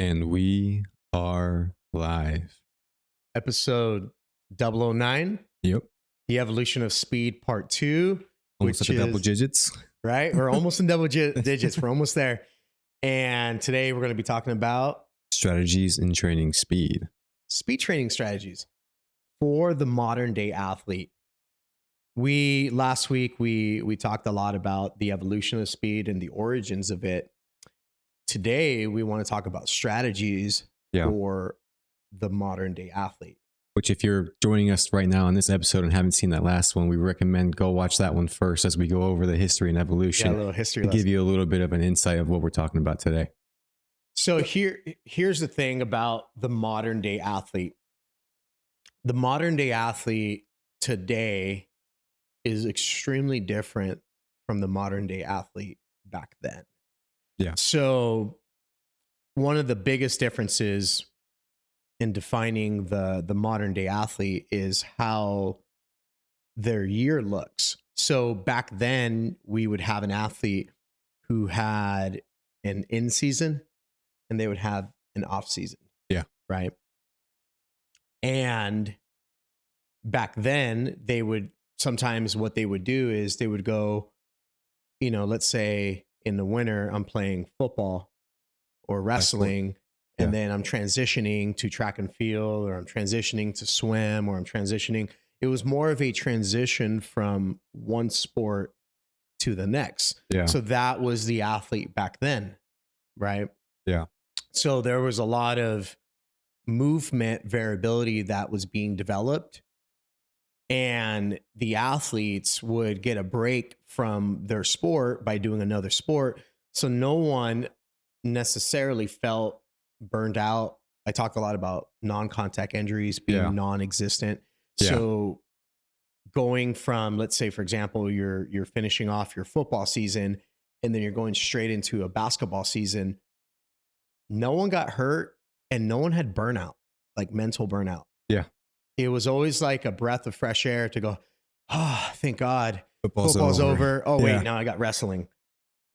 And we are live. Ep.009, Yep. the evolution of speed, part 2, Almost which at the is double digits. right. We're almost in double digits. We're almost there. And today we're going to be talking about Strategies in training speed. speed training strategies for the modern day athlete. Last week we talked a lot about the evolution of speed and the origins of it. Today we want to talk about strategies for the modern day athlete. Which, if you're joining us right now on this episode and haven't seen that last one, we recommend go watch that one first as we go over the history and evolution. A little history to lesson. give you a little bit of an insight of what we're talking about today. So here's the thing about the modern day athlete. The modern day athlete today is extremely different from the modern day athlete back then. Yeah. So one of the biggest differences in defining the modern day athlete is how their year looks. So back then we would have an athlete who had an in season and they would have an off season. Yeah. Right. And back then they would sometimes what they would do is they would go, let's say in the winter, I'm playing football or wrestling, and then I'm transitioning to track and field, or I'm transitioning to swim, or I'm transitioning. It was more of a transition from one sport to the next. Yeah. So that was the athlete back then. Right. Yeah. So there was a lot of movement variability that was being developed, and the athletes would get a break from their sport by doing another sport. So no one necessarily felt burned out. I talk a lot about non-contact injuries being non-existent. So going from, let's say, for example, you're finishing off your football season and then you're going straight into a basketball season. No one got hurt and no one had burnout, like mental burnout. Yeah. It was always like a breath of fresh air to go, oh, thank God. Football's over. Oh, wait, now I got wrestling.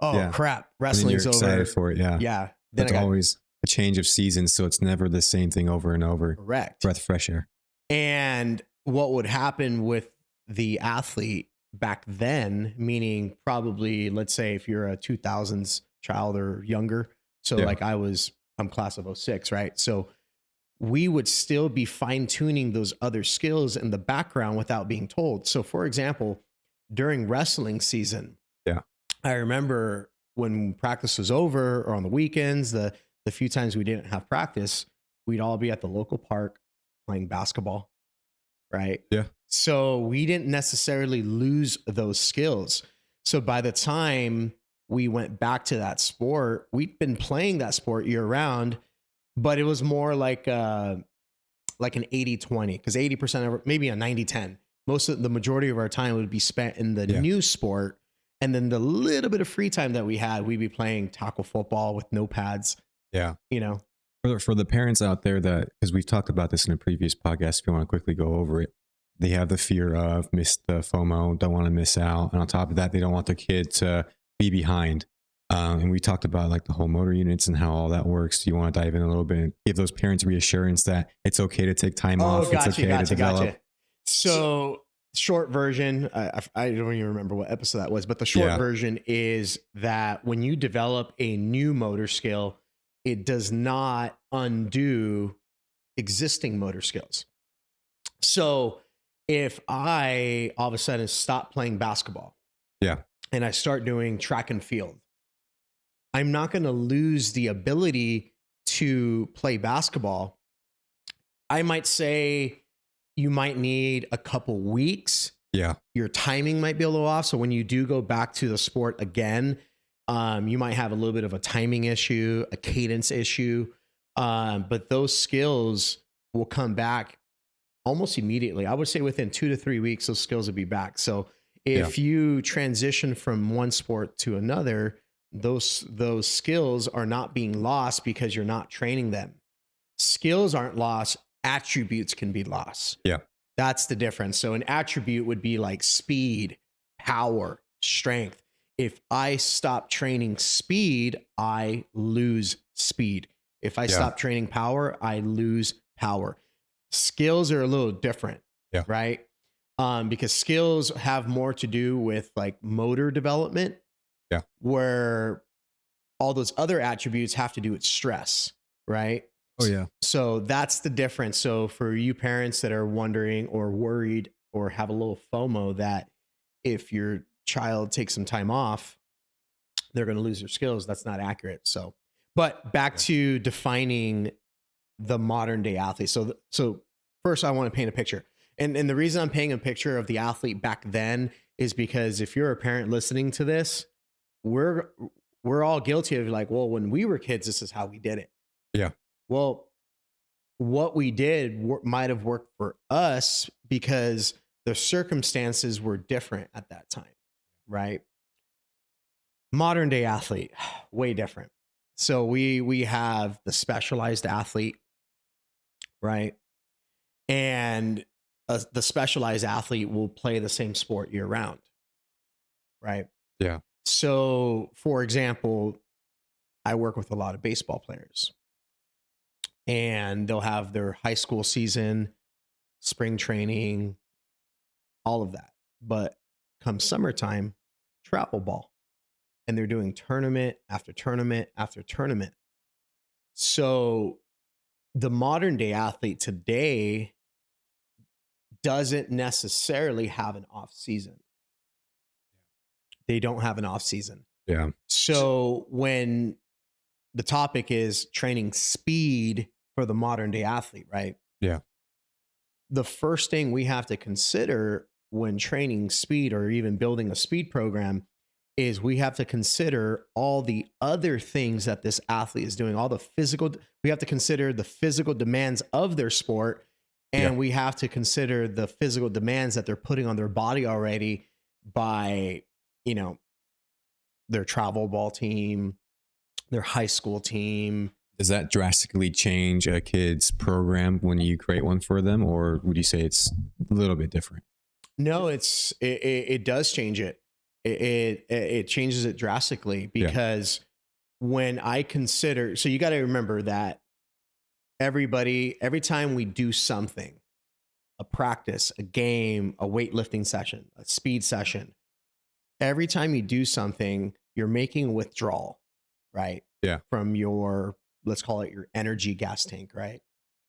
Oh, crap. Wrestling's over. Excited for it. Yeah. Yeah. Then it's always a change of seasons. So it's never the same thing over and over. Correct. Breath of fresh air. And what would happen with the athlete back then, meaning probably, let's say if you're a 2000s child or younger. So like I'm class of 06, right? So we would still be fine tuning those other skills in the background without being told. So for example, during wrestling season, I remember when practice was over or on the weekends, the few times we didn't have practice, we'd all be at the local park playing basketball. Right. Yeah. So we didn't necessarily lose those skills. So by the time we went back to that sport, we'd been playing that sport year round, but it was more like an 80-20, because 80% of maybe a 90-10. The majority of our time would be spent in the new sport. And then the little bit of free time that we had, we'd be playing tackle football with no pads. Yeah. For the parents out there that, because we've talked about this in a previous podcast, if you want to quickly go over it, they have the fear of miss the FOMO, don't want to miss out. And on top of that, they don't want their kid to be behind. And we talked about like the whole motor units and how all that works. Do you want to dive in a little bit and give those parents reassurance that it's okay to take time off? It's okay to develop. So short version, I don't even remember what episode that was, but the short version is that when you develop a new motor skill, it does not undo existing motor skills. So if I all of a sudden stop playing basketball and I start doing track and field, I'm not going to lose the ability to play basketball. I might say you might need a couple weeks. Yeah. Your timing might be a little off. So when you do go back to the sport again, you might have a little bit of a timing issue, a cadence issue. But those skills will come back almost immediately. I would say within 2 to 3 weeks, those skills will be back. So if you transition from one sport to another, those skills are not being lost because you're not training them. Skills aren't lost. Attributes can be lost. Yeah. That's the difference. So an attribute would be like speed, power, strength. If I stop training speed, I lose speed. If I Yeah. stop training power, I lose power. Skills are a little different, Yeah. right? Because skills have more to do with like motor development, Yeah. where all those other attributes have to do with stress, right? Oh yeah. So that's the difference. So for you parents that are wondering or worried or have a little FOMO that if your child takes some time off, they're going to lose their skills, that's not accurate. So, but back Yeah. to defining the modern day athlete. So first I want to paint a picture. And the reason I'm painting a picture of the athlete back then is because if you're a parent listening to this, we're we're all guilty of like, well, when we were kids, this is how we did it. Yeah. Well, what we did might have worked for us because the circumstances were different at that time, right? Modern day athlete, way different. So we have the specialized athlete, right? And the specialized athlete will play the same sport year round, right? Yeah. So, for example, I work with a lot of baseball players, and they'll have their high school season, spring training, all of that. But come summertime, travel ball, and they're doing tournament after tournament after tournament. So, the modern day athlete today doesn't necessarily have an off season. They don't have an off season. Yeah. So when the topic is training speed for the modern day athlete, right? Yeah. The first thing we have to consider when training speed or even building a speed program is we have to consider all the other things that this athlete is doing, all the physical, we have to consider the physical demands of their sport. And Yeah. we have to consider the physical demands that they're putting on their body already by, you know, their travel ball team, their high school team. Does that drastically change a kid's program when you create one for them, or would you say it's a little bit different? No, it does change it. It changes it drastically Yeah. because when I consider, so you got to remember that every time we do something, a practice, a game, a weightlifting session, a speed session, every time you do something, you're making a withdrawal, right? Yeah. From your, let's call it your energy gas tank, right?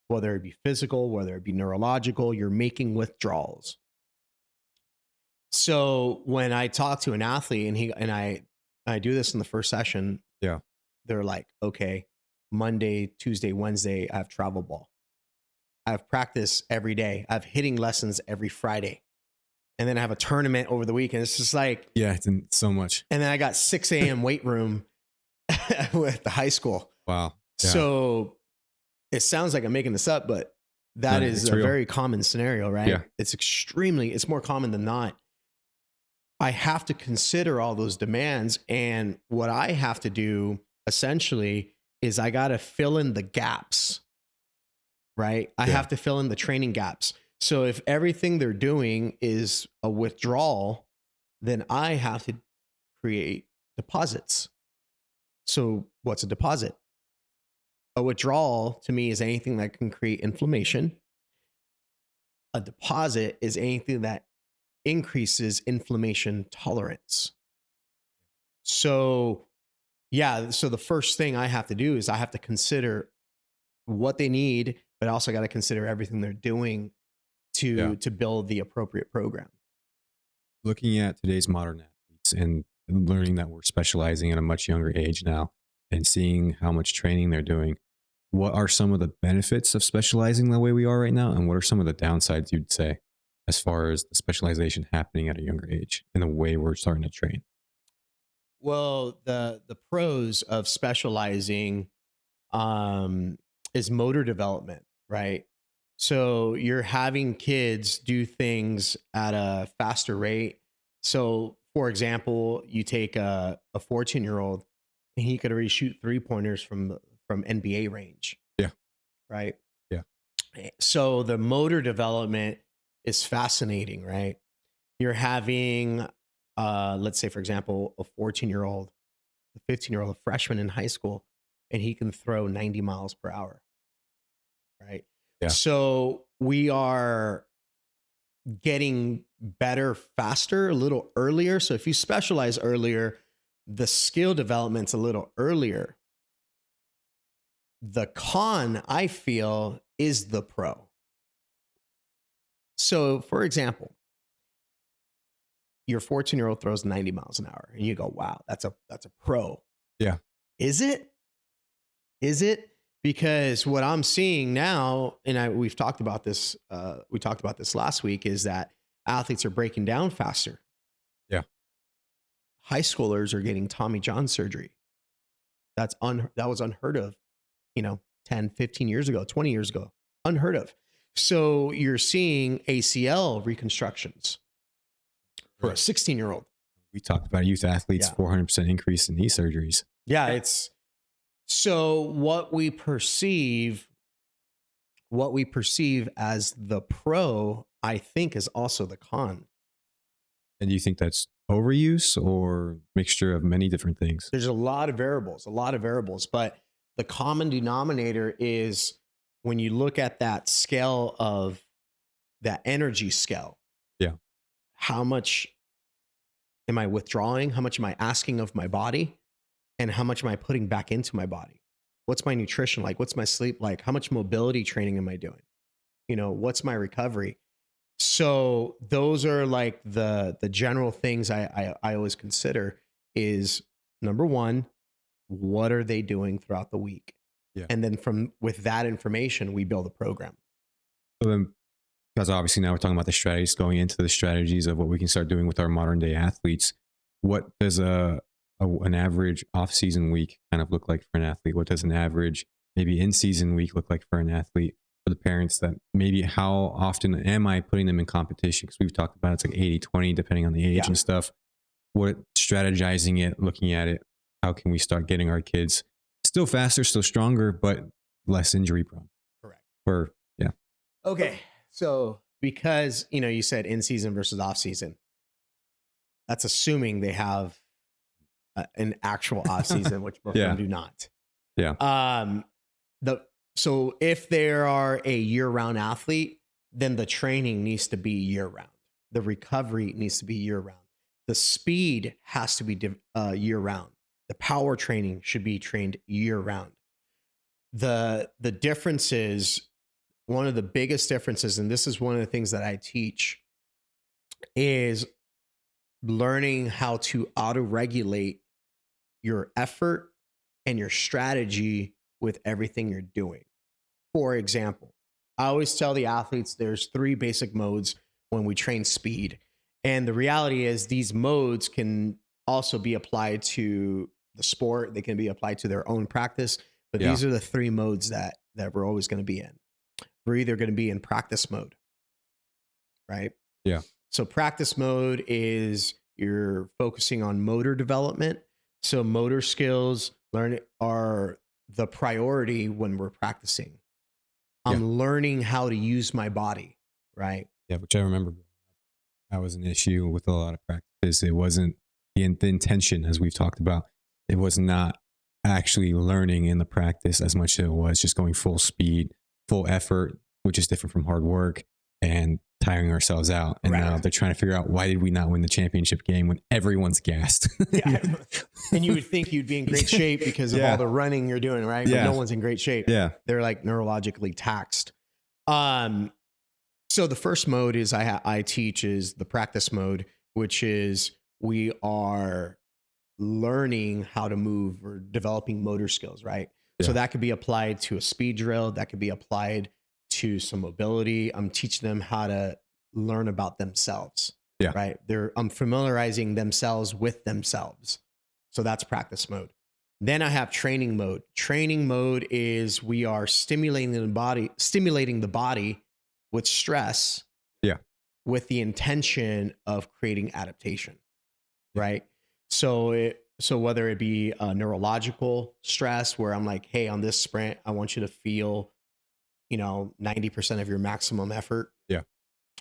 Whether it be physical, whether it be neurological, you're making withdrawals. So when I talk to an athlete and I do this in the first session, Yeah. they're like, okay, Monday, Tuesday, Wednesday, I have travel ball. I have practice every day. I have hitting lessons every Friday. And then I have a tournament over the weekend. It's just like, Yeah. It's in so much. and then I got 6 a.m. weight room with the high school. Wow. Yeah. So it sounds like I'm making this up, but that No, is it's a real. very common scenario, right? Yeah. It's more common than not. I have to consider all those demands. And what I have to do essentially is I got to fill in the gaps, right? I Yeah. have to fill in the training gaps. So if everything they're doing is a withdrawal, then I have to create deposits. So what's a deposit? A withdrawal to me is anything that can create inflammation. A deposit is anything that increases inflammation tolerance. So, yeah, so the first thing I have to do is I have to consider what they need, but I also got to consider everything they're doing Yeah. to build the appropriate program. Looking at today's modern athletes and learning that we're specializing at a much younger age now and seeing how much training they're doing, what are some of the benefits of specializing the way we are right now? And what are some of the downsides you'd say as far as the specialization happening at a younger age in the way we're starting to train? Well, the pros of specializing um, is motor development, right? So you're having kids do things at a faster rate. So, for example, you take a 14-year-old and he could already shoot 3-pointers from NBA range, Yeah. right? Yeah. So the motor development is fascinating, right? You're having, let's say, for example, a 14-year-old, a 15-year-old, a freshman in high school. and he can throw 90 miles per hour. Right. Yeah. So we are getting better faster, a little earlier. So if you specialize earlier, the skill development's a little earlier. The con, I feel, is the pro. So for example, your 14-year-old throws 90 miles an hour and you go, wow, that's a pro. Yeah. Is it? Is it? Because what I'm seeing now, and we've talked about this, we talked about this last week, is that athletes are breaking down faster. Yeah. High schoolers are getting Tommy John surgery. That was unheard of, 10, 15 years ago, 20 years ago, unheard of. So you're seeing ACL reconstructions for a 16-year-old. We talked about youth athletes, 400% increase in knee surgeries. Yeah, it's so what we perceive as the pro, I think, is also the con. And do you think that's overuse or mixture of many different things? There's a lot of variables, but the common denominator is when you look at that scale of that energy scale. Yeah. How much am I withdrawing? How much am I asking of my body? And how much am I putting back into my body? What's my nutrition like? What's my sleep like? How much mobility training am I doing? What's my recovery? So those are like the general things I always consider is number one, what are they doing throughout the week? Yeah. And then with that information, we build a program. So then, because obviously now we're talking about the strategies, going into the strategies of what we can start doing with our modern day athletes. What does an average off-season week kind of look like for an athlete? What does an average maybe in-season week look like for an athlete? For the parents, that maybe how often am I putting them in competition? Because we've talked about it's like 80-20 depending on the age and stuff. What strategizing it, looking at it, how can we start getting our kids still faster, still stronger, but less injury prone? Correct. Okay. So because, you said in season versus off season, that's assuming they have an actual off season, which most of them do not. Yeah. So if they are a year round athlete, then the training needs to be year round. The recovery needs to be year round. The speed has to be year round. The power training should be trained year round. The differences, one of the biggest differences, and this is one of the things that I teach, is learning how to auto-regulate your effort and your strategy with everything you're doing. For example, I always tell the athletes there's 3 basic modes when we train speed. And the reality is these modes can also be applied to the sport. They can be applied to their own practice. But these are the 3 modes that we're always going to be in. We're either going to be in practice mode, right? Yeah. So practice mode is you're focusing on motor development. So motor skills are the priority when we're practicing. I'm learning how to use my body, right? Yeah, which I remember that was an issue with a lot of practice. It wasn't the intention, as we've talked about. It was not actually learning in the practice as much as it was just going full speed, full effort, which is different from hard work, and tiring ourselves out. And now they're trying to figure out, why did we not win the championship game when everyone's gassed? And you would think you'd be in great shape because of all the running you're doing, right? But no one's in great shape. Yeah. They're like neurologically taxed. So the first mode is I teach is the practice mode, which is we are learning how to move or developing motor skills, right? So that could be applied to a speed drill. That could be applied to some mobility. I'm teaching them how to learn about themselves, right? I'm familiarizing themselves with themselves. So that's practice mode. Then I have training mode. Training mode is we are stimulating the body with stress, with the intention of creating adaptation, right? So whether it be a neurological stress where I'm like, hey, on this sprint, I want you to feel, 90% of your maximum effort. Yeah.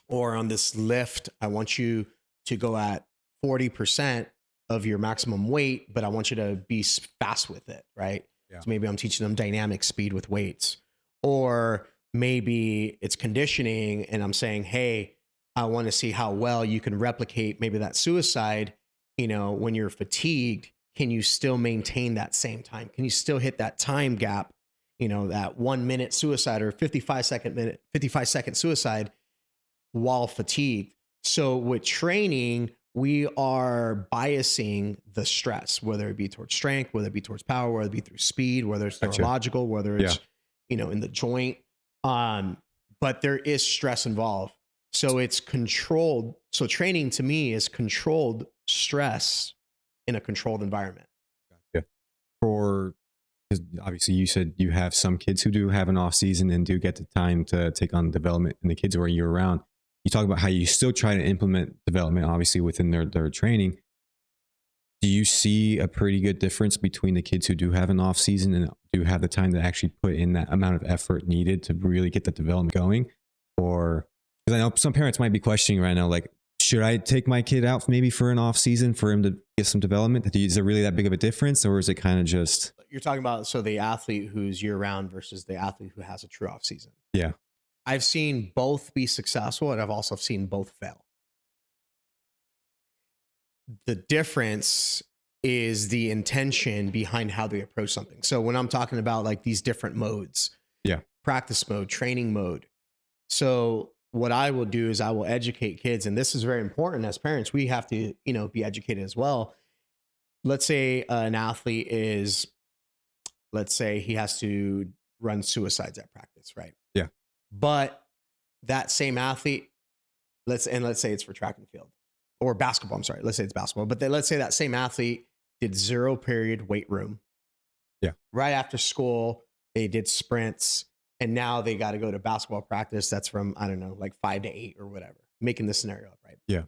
Or on this lift, I want you to go at 40% of your maximum weight, but I want you to be fast with it, right? Yeah. So maybe I'm teaching them dynamic speed with weights, or maybe it's conditioning and I'm saying, hey, I want to see how well you can replicate maybe that suicide. When you're fatigued, can you still maintain that same time? Can you still hit that time gap? That 1 minute suicide or 55 second suicide while fatigued. So with training, we are biasing the stress, whether it be towards strength, whether it be towards power, whether it be through speed, whether it's Gotcha. neurological, whether Yeah. it's, in the joint. But there is stress involved. So it's controlled. So training to me is controlled stress in a controlled environment. Gotcha. Because obviously you said you have some kids who do have an off season and do get the time to take on development, and the kids who are year round. You talk about how you still try to implement development, obviously within their training. Do you see a pretty good difference between the kids who do have an off season and do have the time to actually put in that amount of effort needed to really get the development going? Or because I know some parents might be questioning right now, like, should I take my kid out maybe for an off season for him to get some development? Is there really that big of a difference, or is it kind of just? You're talking about the athlete who's year round versus the athlete who has a true off season. Yeah. I've seen both be successful, and I've also seen both fail. The difference is the intention behind how they approach something. So when I'm talking about like these different modes, Yeah. practice mode, training mode. So what I will do is I will educate kids, and this is very important as parents. We have to, be educated as well. Let's say an athlete is, let's say he has to run suicides at practice, right? Yeah. But that same athlete, let's say it's for track and field or basketball. I'm sorry. Let's say it's basketball, but let's say that same athlete did 0 period weight room. Yeah. Right after school, they did sprints, and now they got to go to basketball practice. That's from, I don't know, like 5 to 8 or whatever, making the scenario up, right? Yeah.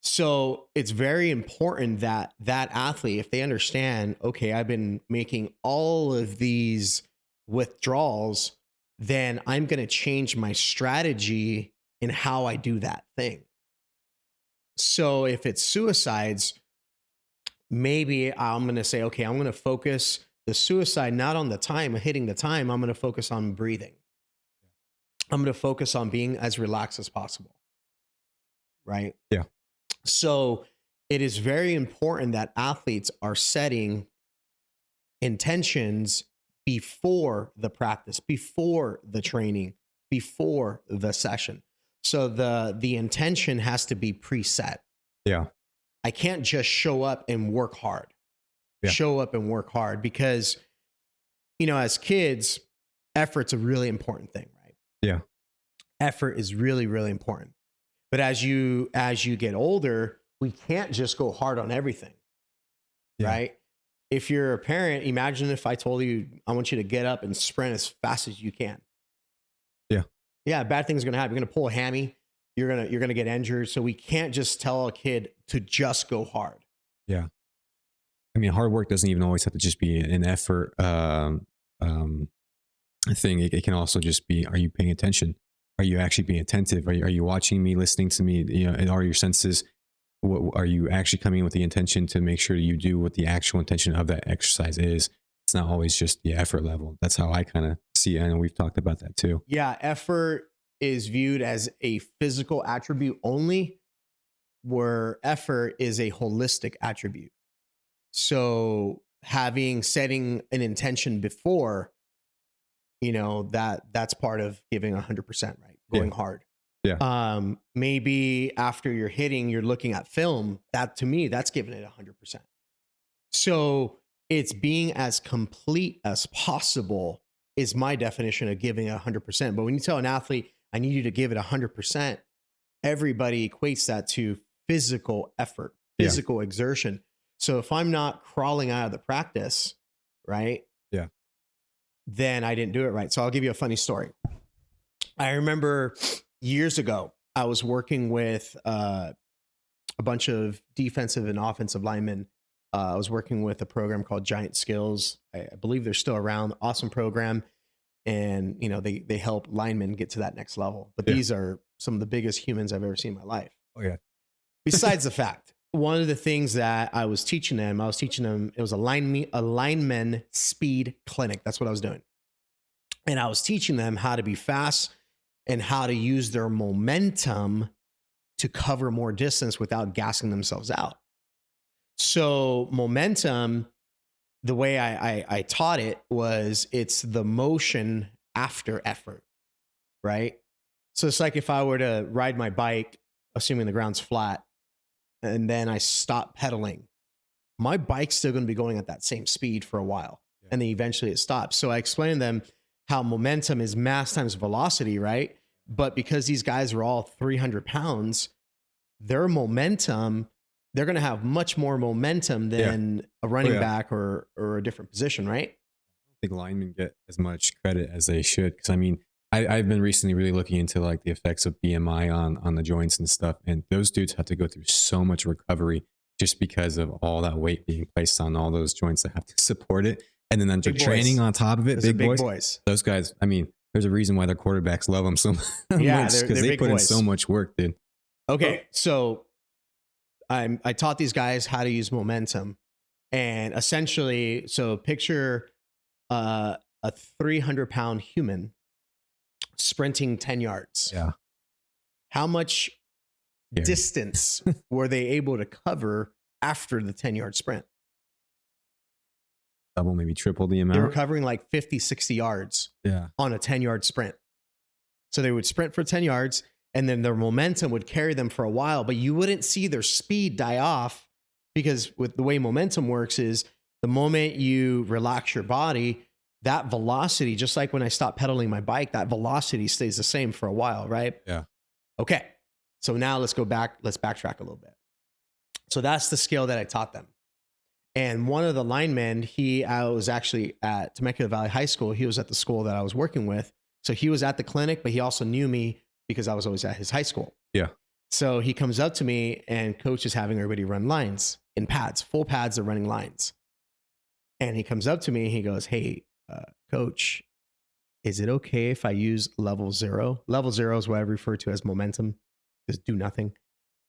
So it's very important that that athlete, if they understand, okay, I've been making all of these withdrawals, then I'm going to change my strategy in how I do that thing. So if it's suicides, maybe I'm going to say, okay, I'm going to focus the suicide not on the time, hitting the time. I'm going to focus on breathing. I'm going to focus on being as relaxed as possible. Right? Yeah. So it is very important that athletes are setting intentions before the practice, before the training, before the session. So the intention has to be preset. Yeah. I can't just show up and work hard. Yeah. Show up and work hard because, as kids, effort's a really important thing, right? Yeah. Effort is really, really important. But as you get older, we can't just go hard on everything, right? If you're a parent, imagine if I told you, I want you to get up and sprint as fast as you can. Yeah, bad things are going to happen. You're going to pull a hammy. You're going to get injured. So we can't just tell a kid to just go hard. Yeah. I mean, hard work doesn't even always have to just be an effort thing. It can also just be, are you paying attention? Are you actually being attentive? Are you watching me, listening to me? And are your senses, are you actually coming in with the intention to make sure you do what the actual intention of that exercise is? It's not always just the effort level. That's how I kind of see it. I know we've talked about that too. Yeah, effort is viewed as a physical attribute only, where effort is a holistic attribute. So setting an intention before, that's part of giving 100%, right? Going hard. Yeah. Maybe after you're hitting, you're looking at film. That to me, that's giving it 100%. So it's being as complete as possible is my definition of giving 100%. But when you tell an athlete, I need you to give it 100%, everybody equates that to physical effort, physical exertion. So if I'm not crawling out of the practice, right? Yeah. Then I didn't do it right. So I'll give you a funny story. I remember years ago, I was working with a bunch of defensive and offensive linemen. I was working with a program called Giant Skills. I believe they're still around. Awesome program. And, they help linemen get to that next level. But these are some of the biggest humans I've ever seen in my life. Oh, yeah. Besides the fact, one of the things that I was teaching them, it was a lineman speed clinic. That's what I was doing. And I was teaching them how to be fast and how to use their momentum to cover more distance without gassing themselves out. So momentum, the way I taught it was it's the motion after effort, right? So it's like if I were to ride my bike, assuming the ground's flat, and then I stop pedaling, my bike's still going to be going at that same speed for a while. Yeah. And then eventually it stops. So I explained to them how momentum is mass times velocity, right? But because these guys are all 300 pounds, their momentum, they're going to have much more momentum than a running back or a different position, right? I don't think linemen get as much credit as they should. Because I mean, I've been recently really looking into like the effects of BMI on the joints and stuff. And those dudes have to go through so much recovery just because of all that weight being placed on all those joints that have to support it. And then the training on top of it, big boys. Those guys, I mean, there's a reason why their quarterbacks love them so much. Yeah, because they put in so much work, dude. Okay, so I taught these guys how to use momentum. And essentially, so picture a 300-pound human sprinting 10 yards. Yeah. How much distance were they able to cover after the 10-yard sprint? Double, maybe triple the amount. They were covering like 50, 60 yards on a 10-yard sprint. So they would sprint for 10 yards, and then their momentum would carry them for a while, but you wouldn't see their speed die off, because with the way momentum works is the moment you relax your body, that velocity, just like when I stopped pedaling my bike, that velocity stays the same for a while, right? Yeah. Okay. So now let's backtrack a little bit. So that's the skill that I taught them. And one of the linemen, I was actually at Temecula Valley High School. He was at the school that I was working with. So he was at the clinic, but he also knew me because I was always at his high school. Yeah. So he comes up to me, and coach is having everybody run lines in pads, full pads of running lines. And he comes up to me and he goes, "Hey, coach, is it okay if I use level 0? Level 0 is what I refer to as momentum, just do nothing."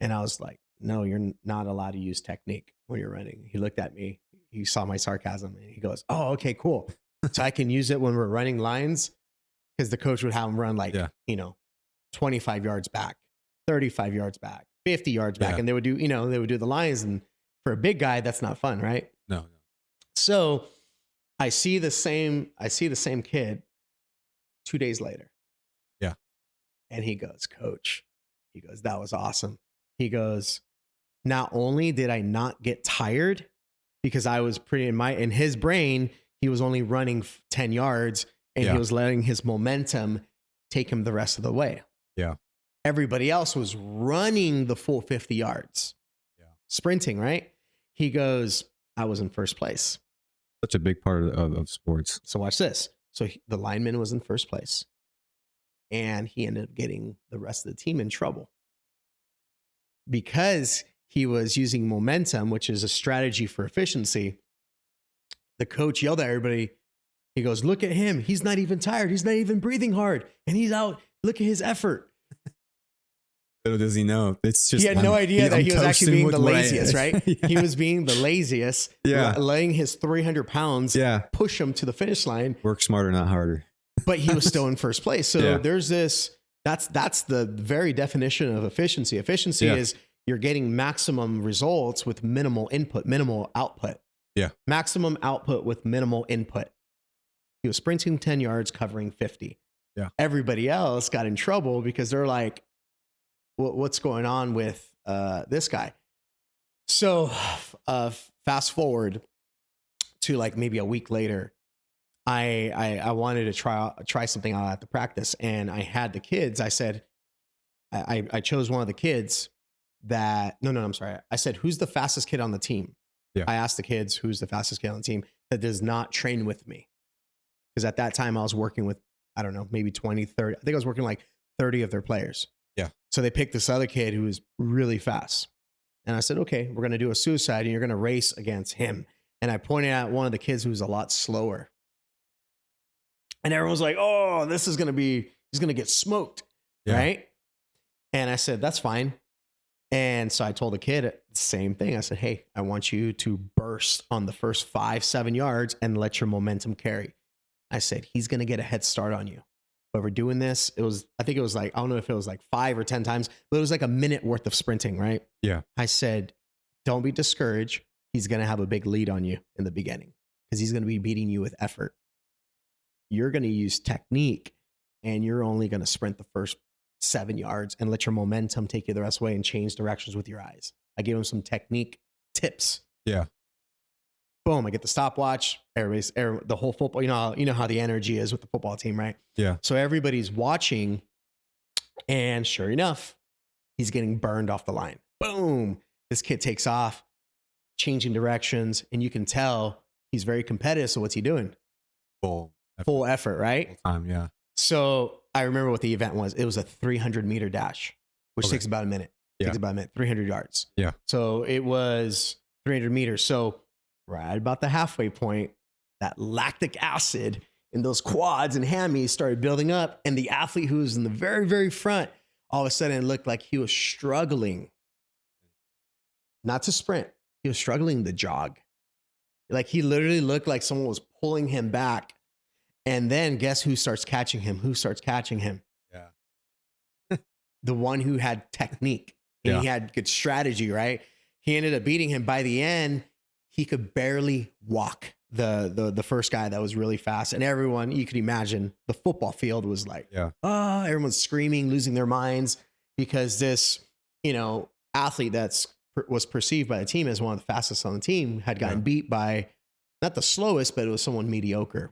And I was like, "No, you're not allowed to use technique when you're running." He looked at me, he saw my sarcasm, and he goes, "Oh, okay, cool. So I can use it when we're running lines?" Because the coach would have them run like, 25 yards back, 35 yards back, 50 yards back. And they would do the lines. And for a big guy, that's not fun, right? No. So I see the same kid 2 days later. Yeah. And he goes, "Coach," he goes, "that was awesome." He goes, "Not only did I not get tired, because I was in his brain, he was only running 10 yards and he was letting his momentum take him the rest of the way." Yeah. Everybody else was running the full 50 yards. Yeah. Sprinting, right? He goes, "I was in first place." Such a big part of sports. So watch this. So the lineman was in first place, and he ended up getting the rest of the team in trouble because he was using momentum, which is a strategy for efficiency. The coach yelled at everybody. He goes, "Look at him. He's not even tired. He's not even breathing hard. And he's out. Look at his effort." Little does he know. It's just, he had no idea that he was actually being the laziest, right? Yeah. He was being the laziest, letting his 300 pounds push him to the finish line. Work smarter, not harder. But he was still in first place. So there's this, that's the very definition of efficiency. Efficiency is you're getting maximum results with minimal input, minimal output. Yeah. Maximum output with minimal input. He was sprinting 10 yards, covering 50. Yeah. Everybody else got in trouble because they're like, "What's going on with this guy?" So fast forward to like maybe a week later, I wanted to try something out at the practice, and I had the kids. I said, I chose one of the kids that, I'm sorry. I said, "Who's the fastest kid on the team?" Yeah. I asked the kids, "Who's the fastest kid on the team that does not train with me?" Because at that time I was working with, I don't know, maybe 20, 30. I think I was working like 30 of their players. Yeah. So they picked this other kid who was really fast. And I said, "Okay, we're going to do a suicide and you're going to race against him." And I pointed out one of the kids who was a lot slower. And everyone's like, "Oh, he's going to get smoked." Yeah. Right. And I said, "That's fine." And so I told the kid Same thing. I said, hey, I want you to burst on the first 5-7 yards and let your momentum carry. I said, he's going to get a head start on you. But we're doing this. I think it was like, I don't know if it was like 5 or 10 times, but it was like a minute worth of sprinting, right? Yeah. I said, don't be discouraged. He's going to have a big lead on you in the beginning because he's going to be beating you with effort. You're going to use technique and you're only going to sprint the first 7 yards and let your momentum take you the rest of the way and change directions with your eyes. I gave him some technique tips. Yeah. Boom, I get the stopwatch. The whole football, you know how the energy is with the football team, right? Yeah. So everybody's watching, and sure enough, he's getting burned off the line. Boom, this kid takes off, changing directions, and you can tell he's very competitive. So what's he doing? Full effort, right? Full time, yeah. So I remember what the event was. It was a 300-meter dash, which takes about a minute. Yeah. Takes about a minute, 300 yards. Yeah. So it was 300 meters. So right about the halfway point, that lactic acid in those quads and hammies started building up. And the athlete who was in the very, very front, all of a sudden it looked like he was struggling not to sprint. He was struggling to jog. Like he literally looked like someone was pulling him back. And then guess who starts catching him? Yeah. The one who had technique. And he had good strategy, right? He ended up beating him. By the end, he could barely walk the first guy that was really fast. And everyone, you could imagine, the football field was like, everyone's screaming, losing their minds because this, athlete was perceived by the team as one of the fastest on the team had gotten beat by not the slowest, but it was someone mediocre.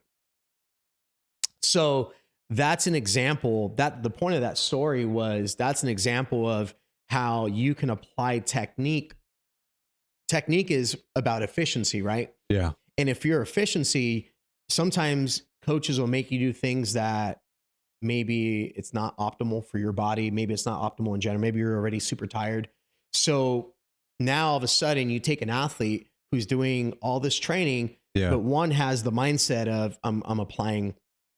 So that's an example. That the point of that story was that's an example of how you can apply technique. Technique is about efficiency, right? Yeah. And if your efficiency, sometimes coaches will make you do things that maybe it's not optimal for your body. Maybe it's not optimal in general. Maybe you're already super tired. So now all of a sudden you take an athlete who's doing all this training, but one has the mindset of I'm applying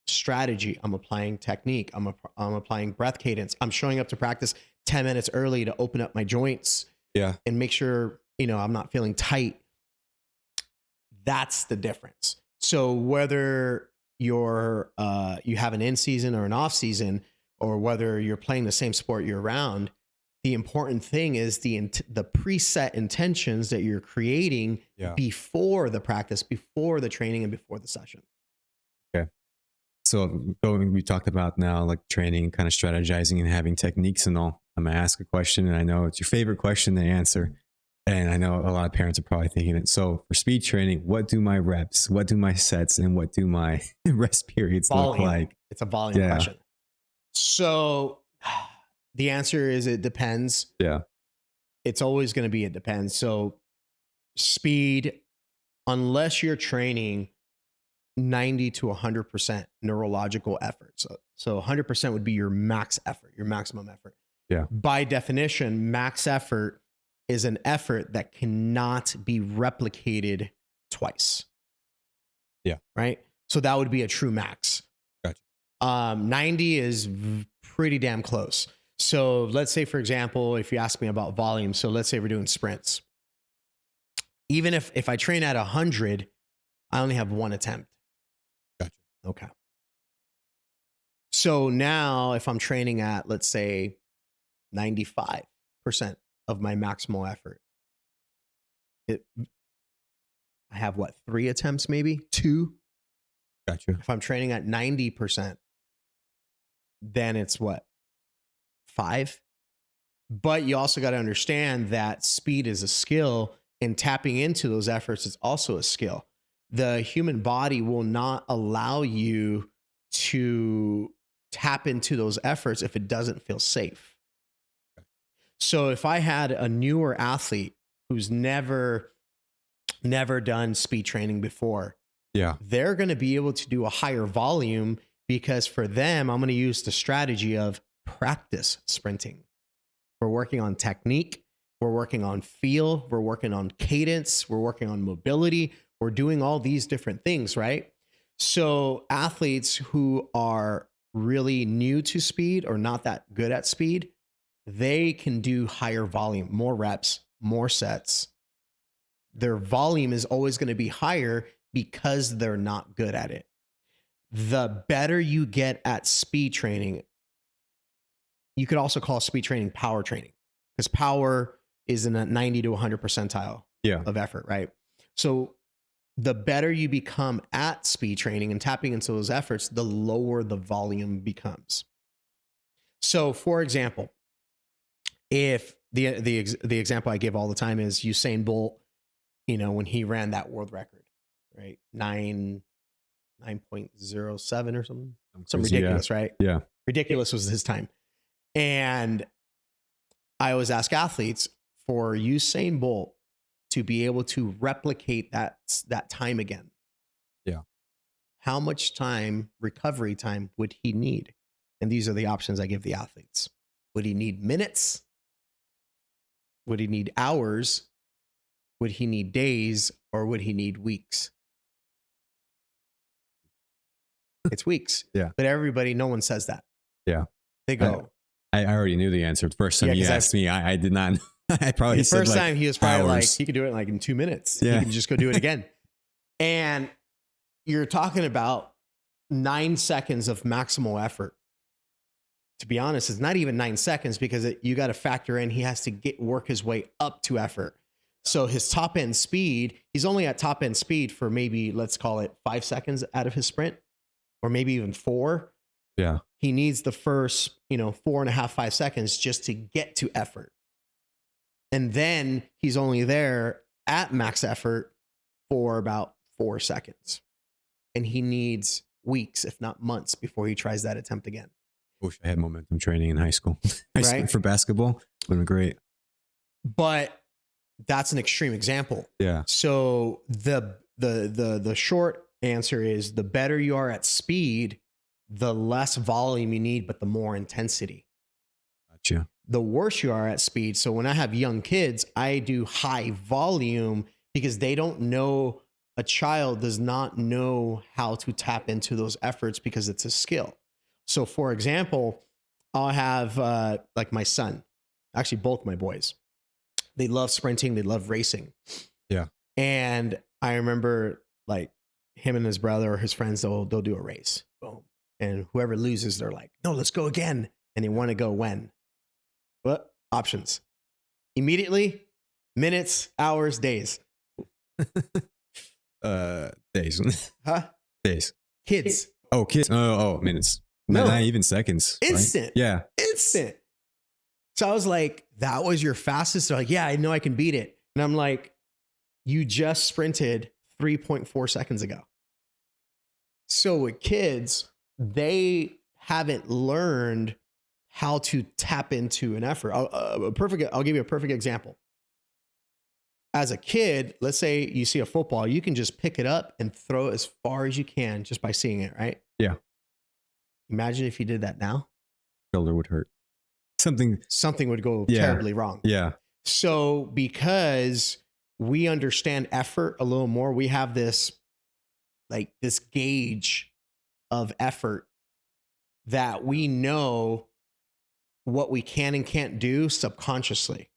strategy. I'm applying technique. I'm applying breath cadence. I'm showing up to practice 10 minutes early to open up my joints and make sure, I'm not feeling tight. That's the difference. So whether you have an in season or an off season, or whether you're playing the same sport year round, the important thing is the preset intentions that you're creating before the practice, before the training, and before the session. Okay. So we talked about now like training, kind of strategizing and having techniques and all. I'm going to ask a question, and I know it's your favorite question to answer. And I know a lot of parents are probably thinking it. So for speed training, what do my reps, what do my sets, and what do my rest periods look like? It's a volume question. So the answer is it depends. Yeah. It's always going to be it depends. So speed, unless you're training 90 to 100% neurological effort. So 100% would be your max effort, your maximum effort. Yeah. By definition, max effort is an effort that cannot be replicated twice. Yeah. Right. So that would be a true max. Gotcha. 90 is pretty damn close. So let's say, for example, if you ask me about volume, so let's say we're doing sprints. Even if I train at 100, I only have one attempt. Gotcha. Okay. So now if I'm training at, let's say, 95% of my maximal effort, I have 3 attempts, maybe 2. Gotcha. If I'm training at 90%, then it's 5. But you also got to understand that speed is a skill, and tapping into those efforts is also a skill. The human body will not allow you to tap into those efforts if it doesn't feel safe. So if I had a newer athlete who's never done speed training before, they're going to be able to do a higher volume because for them, I'm going to use the strategy of practice sprinting. We're working on technique. We're working on feel. We're working on cadence. We're working on mobility. We're doing all these different things, right? So athletes who are really new to speed or not that good at speed, they can do higher volume, more reps, more sets, their volume is always going to be higher because they're not good at it. The better you get at speed training, you could also call speed training power training, because power is in a 90 to 100 percentile of effort, right? So the better you become at speed training and tapping into those efforts, the lower the volume becomes. So for example, if the example I give all the time is Usain Bolt, when he ran that world record, right? 9.07 or something. Some ridiculous, right? Yeah. Ridiculous was his time. And I always ask athletes, for Usain Bolt to be able to replicate that time again, how much time, recovery time, would he need? And these are the options I give the athletes. Would he need minutes? Would he need hours? Would he need days? Or would he need weeks? It's weeks. Yeah. But no one says that. Yeah. They go. I already knew the answer. The first time you asked me, I did not. I probably the said first time he was probably hours. like, he could do it like in 2 minutes. Yeah. He can just go do it again. And you're talking about 9 seconds of maximal effort. To be honest, it's not even 9 seconds, because you got to factor in he has to work his way up to effort. So his top end speed, he's only at top end speed for maybe, let's call it 5 seconds out of his sprint, or maybe even 4. Yeah. He needs the first, 4.5, 5 seconds just to get to effort. And then he's only there at max effort for about 4 seconds. And he needs weeks, if not months, before he tries that attempt again. Wish I had momentum training in high school. Right? For basketball. Would have been great. But that's an extreme example. Yeah. So the short answer is, the better you are at speed, the less volume you need, but the more intensity. Gotcha. The worse you are at speed. So when I have young kids, I do high volume, because they don't know, a child does not know how to tap into those efforts, because it's a skill. So for example, I'll have like my son, actually both my boys, they love sprinting, they love racing. Yeah. And I remember like him and his brother or his friends, they'll do a race. Boom. And whoever loses, they're like, no, let's go again. And they want to go when? What? Options. Immediately, minutes, hours, days. Days. Huh? Days. Kids. Oh, kids. Oh, minutes. No. Not even seconds. Instant. Right? Yeah. Instant. So I was like, that was your fastest? They're like, yeah, I know I can beat it. And I'm like, you just sprinted 3.4 seconds ago. So with kids, they haven't learned how to tap into an effort. I'll give you a perfect example. As a kid, let's say you see a football, you can just pick it up and throw it as far as you can just by seeing it, right? Yeah. Imagine if you did that now. Shoulder would hurt. Something would go terribly wrong. Yeah. So because we understand effort a little more, we have this gauge of effort that we know what we can and can't do subconsciously.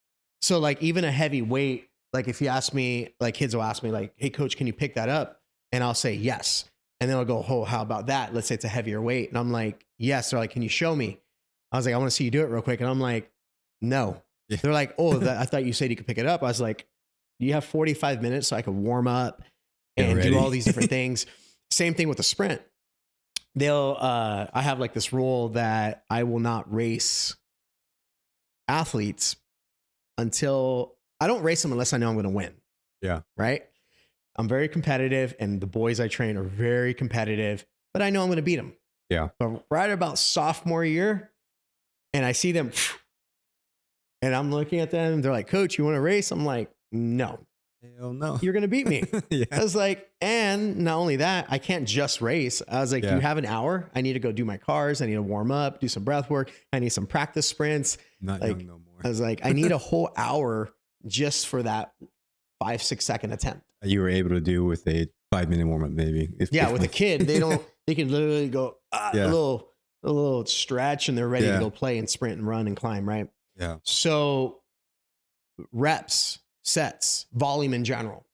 So like even a heavy weight, like if you ask me, like kids will ask me like, hey coach, can you pick that up? And I'll say yes. And then I'll go, oh, how about that? Let's say it's a heavier weight. And I'm like, yes. They're like, can you show me? I was like, I want to see you do it real quick. And I'm like, no. Yeah. They're like, oh, I thought you said you could pick it up. I was like, you have 45 minutes so I can warm up and do all these different things. Same thing with the sprint. I have like this rule that I will not race athletes until I don't race them unless I know I'm going to win. Yeah. Right. I'm very competitive and the boys I train are very competitive, but I know I'm going to beat them. Yeah. But right about sophomore year and I see them and I'm looking at them. They're like, coach, you want to race? I'm like, no. Hell no. You're going to beat me. Yeah. I was like, and not only that, I can't just race. I was like, you have an hour. I need to go do my cars. I need to warm up, do some breath work. I need some practice sprints. Not like, young no more. I was like, I need a whole hour just for that 5-6 second attempt. You were able to do with a 5-minute warm up, maybe. With a kid, they can literally go a little stretch and they're ready to go play and sprint and run and climb. Right. Yeah. So reps, sets, volume in general.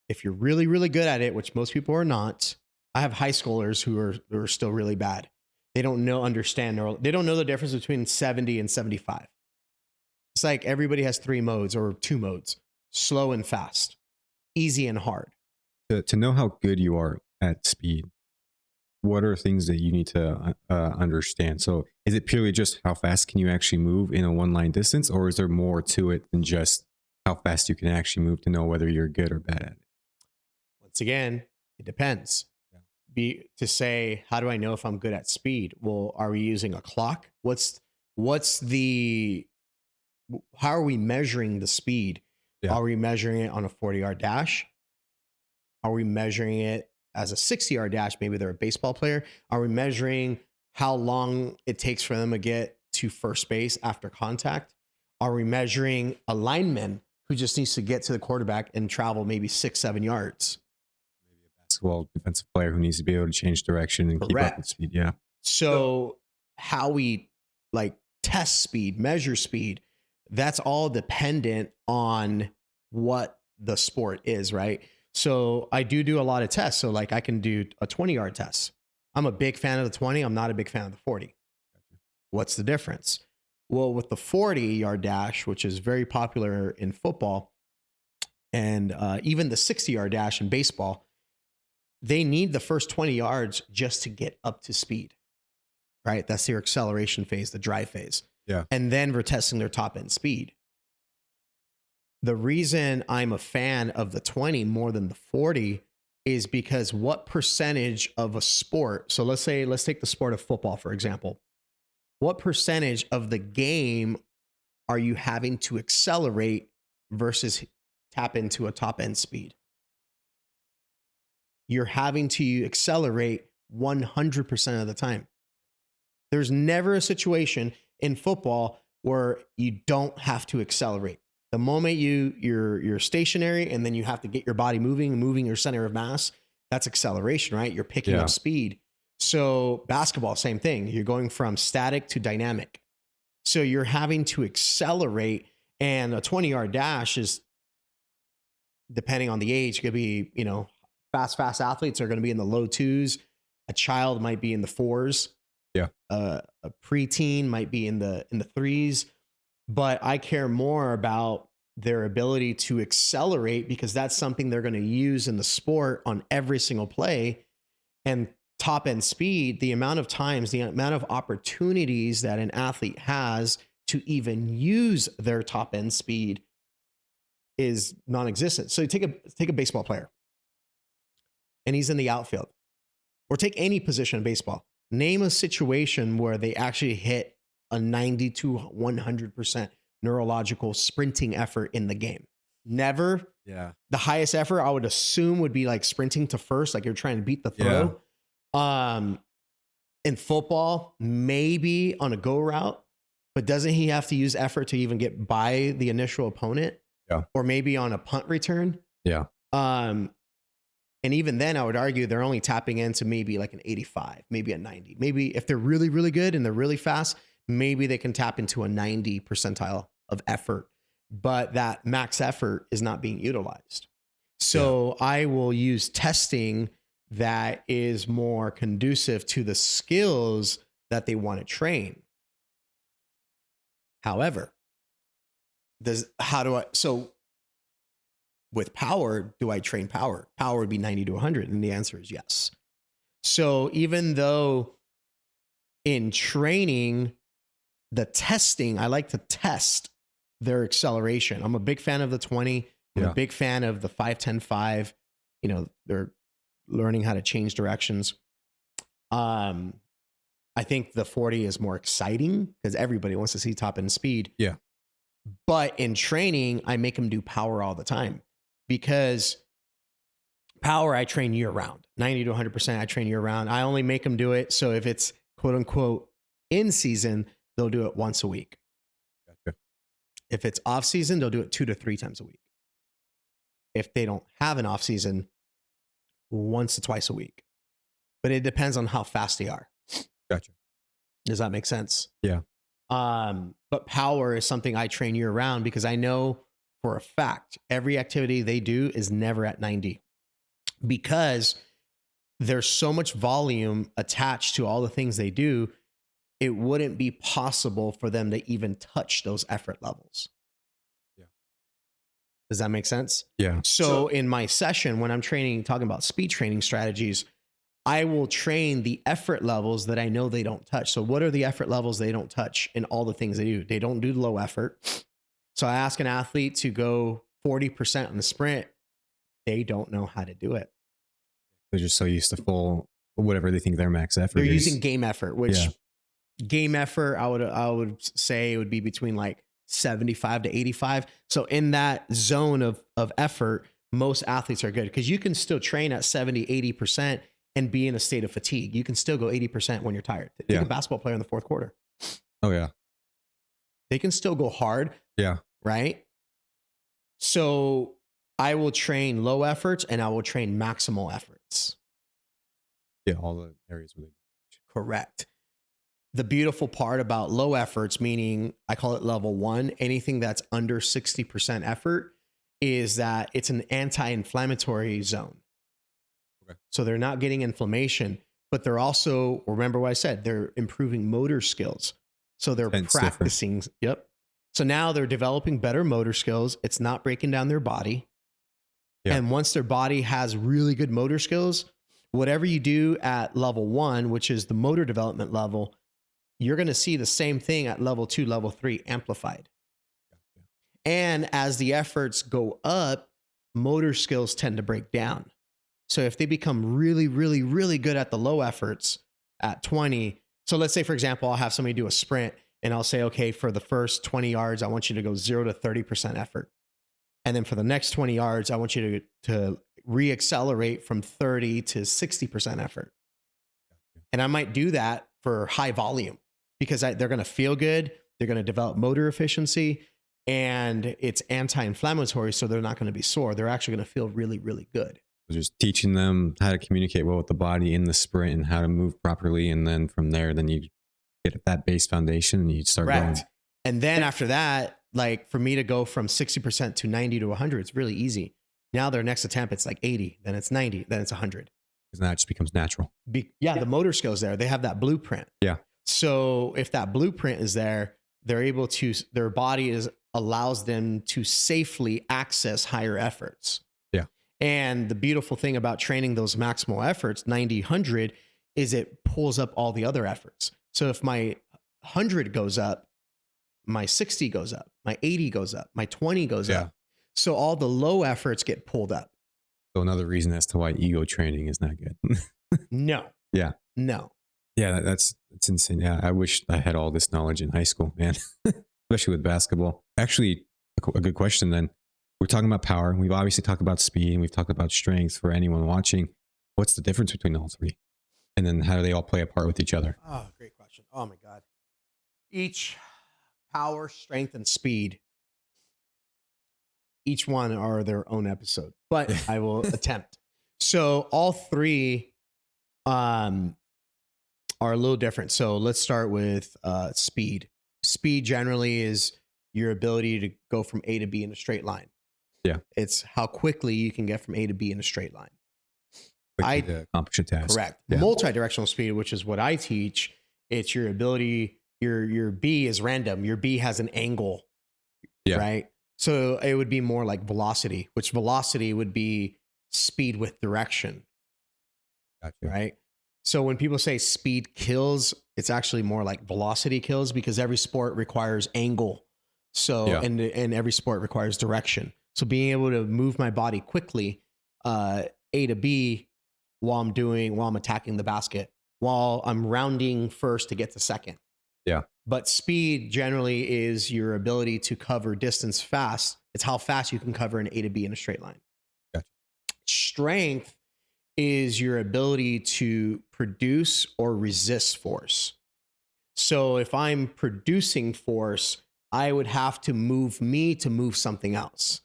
If you're really, really good at it, which most people are not, I have high schoolers who are still really bad. They don't understand, they don't know the difference between 70 and 75. It's like everybody has 3 modes or 2 modes, slow and fast, easy and hard. To know how good you are at speed, what are things that you need to understand? So is it purely just how fast can you actually move in a one line distance, or is there more to it than just how fast you can actually move to know whether you're good or bad at it? Once again, it depends. To say, how do I know if I'm good at speed? Well, are we using a clock? How are we measuring the speed? Yeah. Are we measuring it on a 40-yard dash? Are we measuring it as a 60-yard dash? Maybe they're a baseball player. Are we measuring how long it takes for them to get to first base after contact? Are we measuring a lineman who just needs to get to the quarterback and travel maybe 6-7 yards? Basketball defensive player who needs to be able to change direction and keep up with speed. Yeah. So how we test speed, measure speed, that's all dependent on what the sport is, right? So I do a lot of tests. So I can do a 20-yard test. I'm a big fan of the 20. I'm not a big fan of the 40. What's the difference? Well, with the 40-yard dash, which is very popular in football, and even the 60-yard dash in baseball, they need the first 20 yards just to get up to speed, right? That's their acceleration phase, the drive phase. Yeah. And then we're testing their top end speed. The reason I'm a fan of the 20 more than the 40 is because what percentage of a sport, so let's take the sport of football, for example. What percentage of the game are you having to accelerate versus tap into a top end speed? You're having to accelerate 100% of the time. There's never a situation in football where you don't have to accelerate. The moment you're stationary and then you have to get your body moving your center of mass, that's acceleration, right? You're picking up speed. So basketball, same thing. You're going from static to dynamic. So you're having to accelerate, and a 20-yard dash is, depending on the age, it could be, fast athletes are going to be in the low 2s. A child might be in the 4s. Yeah. A preteen might be in the 3s. But I care more about their ability to accelerate, because that's something they're going to use in the sport on every single play. And top end speed, the amount of times, the amount of opportunities that an athlete has to even use their top end speed is non-existent. So you take a baseball player and he's in the outfield, or take any position in baseball. Name a situation where they actually hit a 90 to 100% neurological sprinting effort in the game. Never. Yeah. The highest effort I would assume would be sprinting to first, you're trying to beat the throw. Yeah. In football, maybe on a go route, but doesn't he have to use effort to even get by the initial opponent? Yeah. Or maybe on a punt return? Yeah. And even then, I would argue they're only tapping into maybe an 85, maybe a 90. Maybe if they're really, really good and they're really fast, maybe they can tap into a 90 percentile of effort. But that max effort is not being utilized. So I will use testing that is more conducive to the skills that they want to train. However, with power, do I train power? Power would be 90 to 100. And the answer is yes. So even though in training, the testing, I like to test their acceleration. I'm a big fan of the 20. I'm a big fan of the 5-10-5. They're learning how to change directions. I think the 40 is more exciting because everybody wants to see top end speed. Yeah. But in training, I make them do power all the time, because power I train year round. 90 to 100% I train year round. I only make them do it so if it's quote unquote in season, they'll do it once a week. Gotcha. If it's off season, they'll do it 2 to 3 times a week. If they don't have an off season, once to twice a week. But it depends on how fast they are. Gotcha. Does that make sense? Yeah. But power is something I train year round because I know for a fact every activity they do is never at 90 because there's so much volume attached to all the things they do. It wouldn't be possible for them to even touch those effort levels. Yeah. Does that make sense? Yeah. So in my session, when I'm talking about speed training strategies, I will train the effort levels that I know they don't touch. So what are the effort levels they don't touch in all the things they do? They don't do low effort. So I ask an athlete to go 40% on the sprint. They don't know how to do it. They're just so used to full, whatever they think their max effort They're is. using game effort, which game effort, I would say it would be between like 75 to 85. So in that zone of effort, most athletes are good because you can still train at 70, 80% and be in a state of fatigue. You can still go 80% when you're tired. Take a basketball player in the fourth quarter. Oh yeah. They can still go hard. Yeah. Right. So I will train low efforts and I will train maximal efforts. Yeah. All the areas where they. Correct. The beautiful part about low efforts, meaning I call it level 1, anything that's under 60% effort, is that it's an anti-inflammatory zone. Okay. So they're not getting inflammation, but they're also, remember what I said, they're improving motor skills. So they're practicing. Yep. So now they're developing better motor skills. It's not breaking down their body. Yeah. And once their body has really good motor skills, whatever you do at level 1, which is the motor development level, you're going to see the same thing at level 2, level 3 amplified. And as the efforts go up, motor skills tend to break down. So if they become really, really, really good at the low efforts at 20, so let's say, for example, I'll have somebody do a sprint and I'll say, okay, for the first 20 yards, I want you to go 0 to 30% effort. And then for the next 20 yards, I want you to reaccelerate from 30 to 60% effort. And I might do that for high volume because they're going to feel good. They're going to develop motor efficiency and it's anti-inflammatory. So they're not going to be sore. They're actually going to feel really, really good. Just teaching them how to communicate well with the body in the sprint and how to move properly. And then from there, then you get that base foundation and you start going. And then after that, like for me to go from 60% to 90 to 100, it's really easy. Now their next attempt, it's like 80, then it's 90, then it's 100. Because now it just becomes natural. The motor skills there, they have that blueprint. Yeah. So if that blueprint is there, they're able to, their body allows them to safely access higher efforts. Yeah. And the beautiful thing about training those maximal efforts, 90, 100, is it pulls up all the other efforts. So if my 100 goes up, my 60 goes up, my 80 goes up, my 20 goes up. So all the low efforts get pulled up. So another reason as to why ego training is not good. No. Yeah. No. Yeah, that's insane. Yeah, I wish I had all this knowledge in high school, man, especially with basketball. Actually, a good question then. We're talking about power. We've obviously talked about speed and we've talked about strength for anyone watching. What's the difference between all three? And then how do they all play a part with each other? Oh, great question. Oh my God. Each power, strength, and speed, each one are their own episode, but I will attempt. So all three are a little different. So let's start with speed. Speed generally is your ability to go from A to B in a straight line. Yeah. It's how quickly you can get from A to B in a straight line. To accomplish a task. Correct. Yeah. Multi-directional speed, which is what I teach. It's your ability, your B is random. Your B has an angle, right? So it would be more like velocity, which velocity would be speed with direction. Gotcha. Right? So when people say speed kills, it's actually more like velocity kills because every sport requires angle. So, and every sport requires direction. So being able to move my body quickly, A to B, while I'm attacking the basket, while I'm rounding first to get to second. Yeah. But speed generally is your ability to cover distance fast. It's how fast you can cover an A to B in a straight line. Gotcha. Strength is your ability to produce or resist force. So if I'm producing force, I would have to move something else.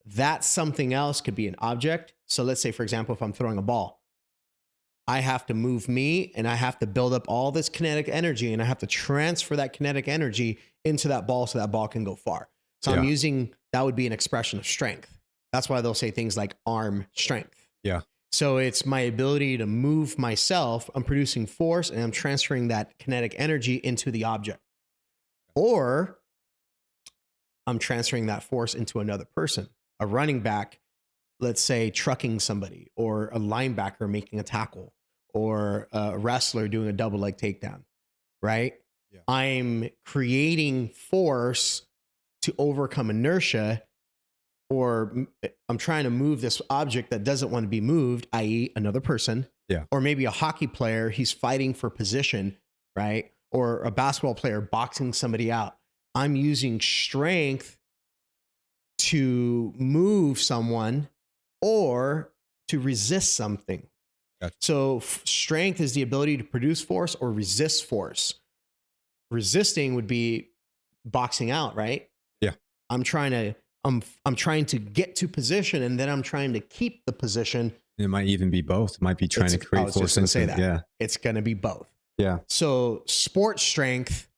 That something else could be an object. So let's say, for example, if I'm throwing a ball, I have to move me and I have to build up all this kinetic energy and I have to transfer that kinetic energy into that ball so that ball can go far. So I'm using, that would be an expression of strength. That's why they'll say things like arm strength. Yeah. So it's my ability to move myself. I'm producing force and I'm transferring that kinetic energy into the object. Or I'm transferring that force into another person, a running back, let's say trucking somebody, or a linebacker making a tackle, or a wrestler doing a double leg takedown, right? Yeah. I'm creating force to overcome inertia, or I'm trying to move this object that doesn't want to be moved, i.e. another person. Yeah. Or maybe a hockey player, he's fighting for position, right? Or a basketball player boxing somebody out. I'm using strength to move someone or to resist something. Gotcha. So strength is the ability to produce force or resist force. Resisting would be boxing out, right? Yeah. I'm trying to get to position and then I'm trying to keep the position. It might even be both. It might be trying to create force. Just going to say that. Yeah. It's going to be both. Yeah. So sport strength,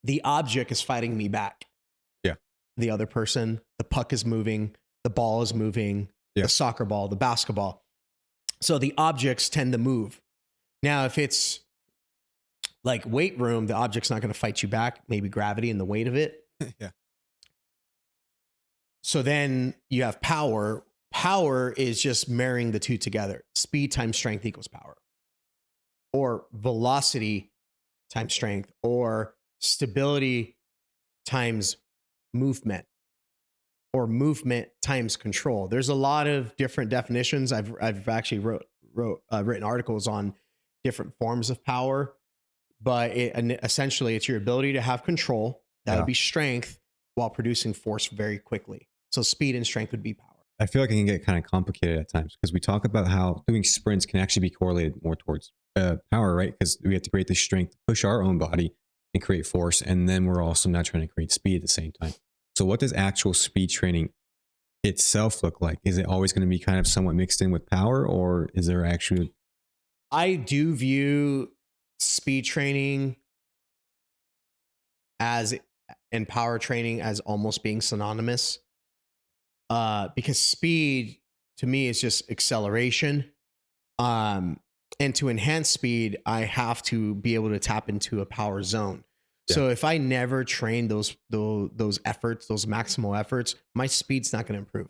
the object is fighting me back. Yeah. The other person, the puck is moving, the ball is moving, the soccer ball, the basketball. So the objects tend to move. Now, if it's like weight room, the object's not going to fight you back, maybe gravity and the weight of it. Yeah. So then you have power. Power is just marrying the two together. Speed times strength equals power. Or velocity times strength, or stability times movement, or movement times control. There's a lot of different definitions. I've actually written articles on different forms of power, but essentially it's your ability to have control. That would be strength, while producing force very quickly. So speed and strength would be power. I feel like it can get kind of complicated at times because we talk about how doing sprints can actually be correlated more towards power, right? Because we have to create the strength to push our own body and create force. And then we're also not trying to create speed at the same time. So what does actual speed training itself look like? Is it always going to be kind of somewhat mixed in with power, or is there actually... I do view speed training and power training as almost being synonymous. Because speed to me is just acceleration. And to enhance speed, I have to be able to tap into a power zone. Yeah. So if I never train those efforts, those maximal efforts, my speed's not going to improve.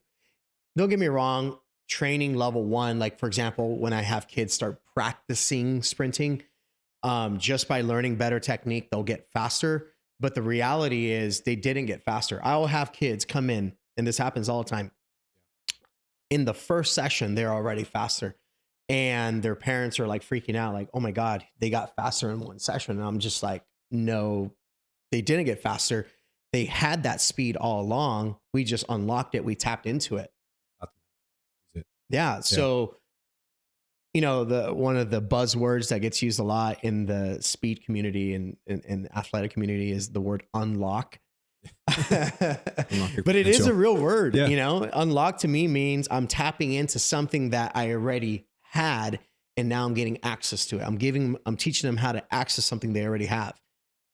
Don't get me wrong. Training level 1, like for example, when I have kids start practicing sprinting, just by learning better technique, they'll get faster. But the reality is they didn't get faster. I will have kids come in, and this happens all the time. In the first session, they're already faster. And their parents are like freaking out, like, oh my God, they got faster in one session. And I'm just like, no, they didn't get faster. They had that speed all along. We just unlocked it. We tapped into it. Yeah. So, one of the buzzwords that gets used a lot in the speed community and athletic community is the word unlock. But it is a real word. Unlock to me means I'm tapping into something that I already had, and now I'm getting access to it. I'm teaching them how to access something they already have.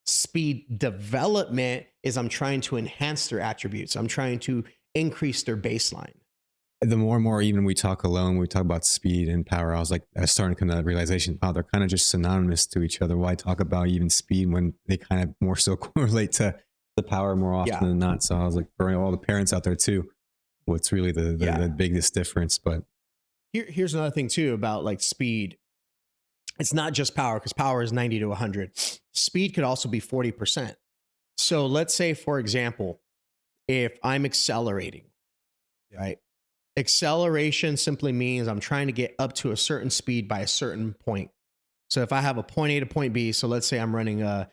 Speed development is I'm trying to enhance their attributes. I'm trying to increase their baseline. The more and more, even we talk about speed and power, I was starting to come to that realization, wow, they're kind of just synonymous to each other. Why talk about even speed when they kind of more so correlate to the power more often than not? So I was like, for all the parents out there too, what's really the biggest difference? But here's another thing too about like speed. It's not just power, because power is 90 to 100. Speed could also be 40%. So let's say, for example, if I'm accelerating, right? Acceleration simply means I'm trying to get up to a certain speed by a certain point. So if I have a point A to point B, so let's say I'm running a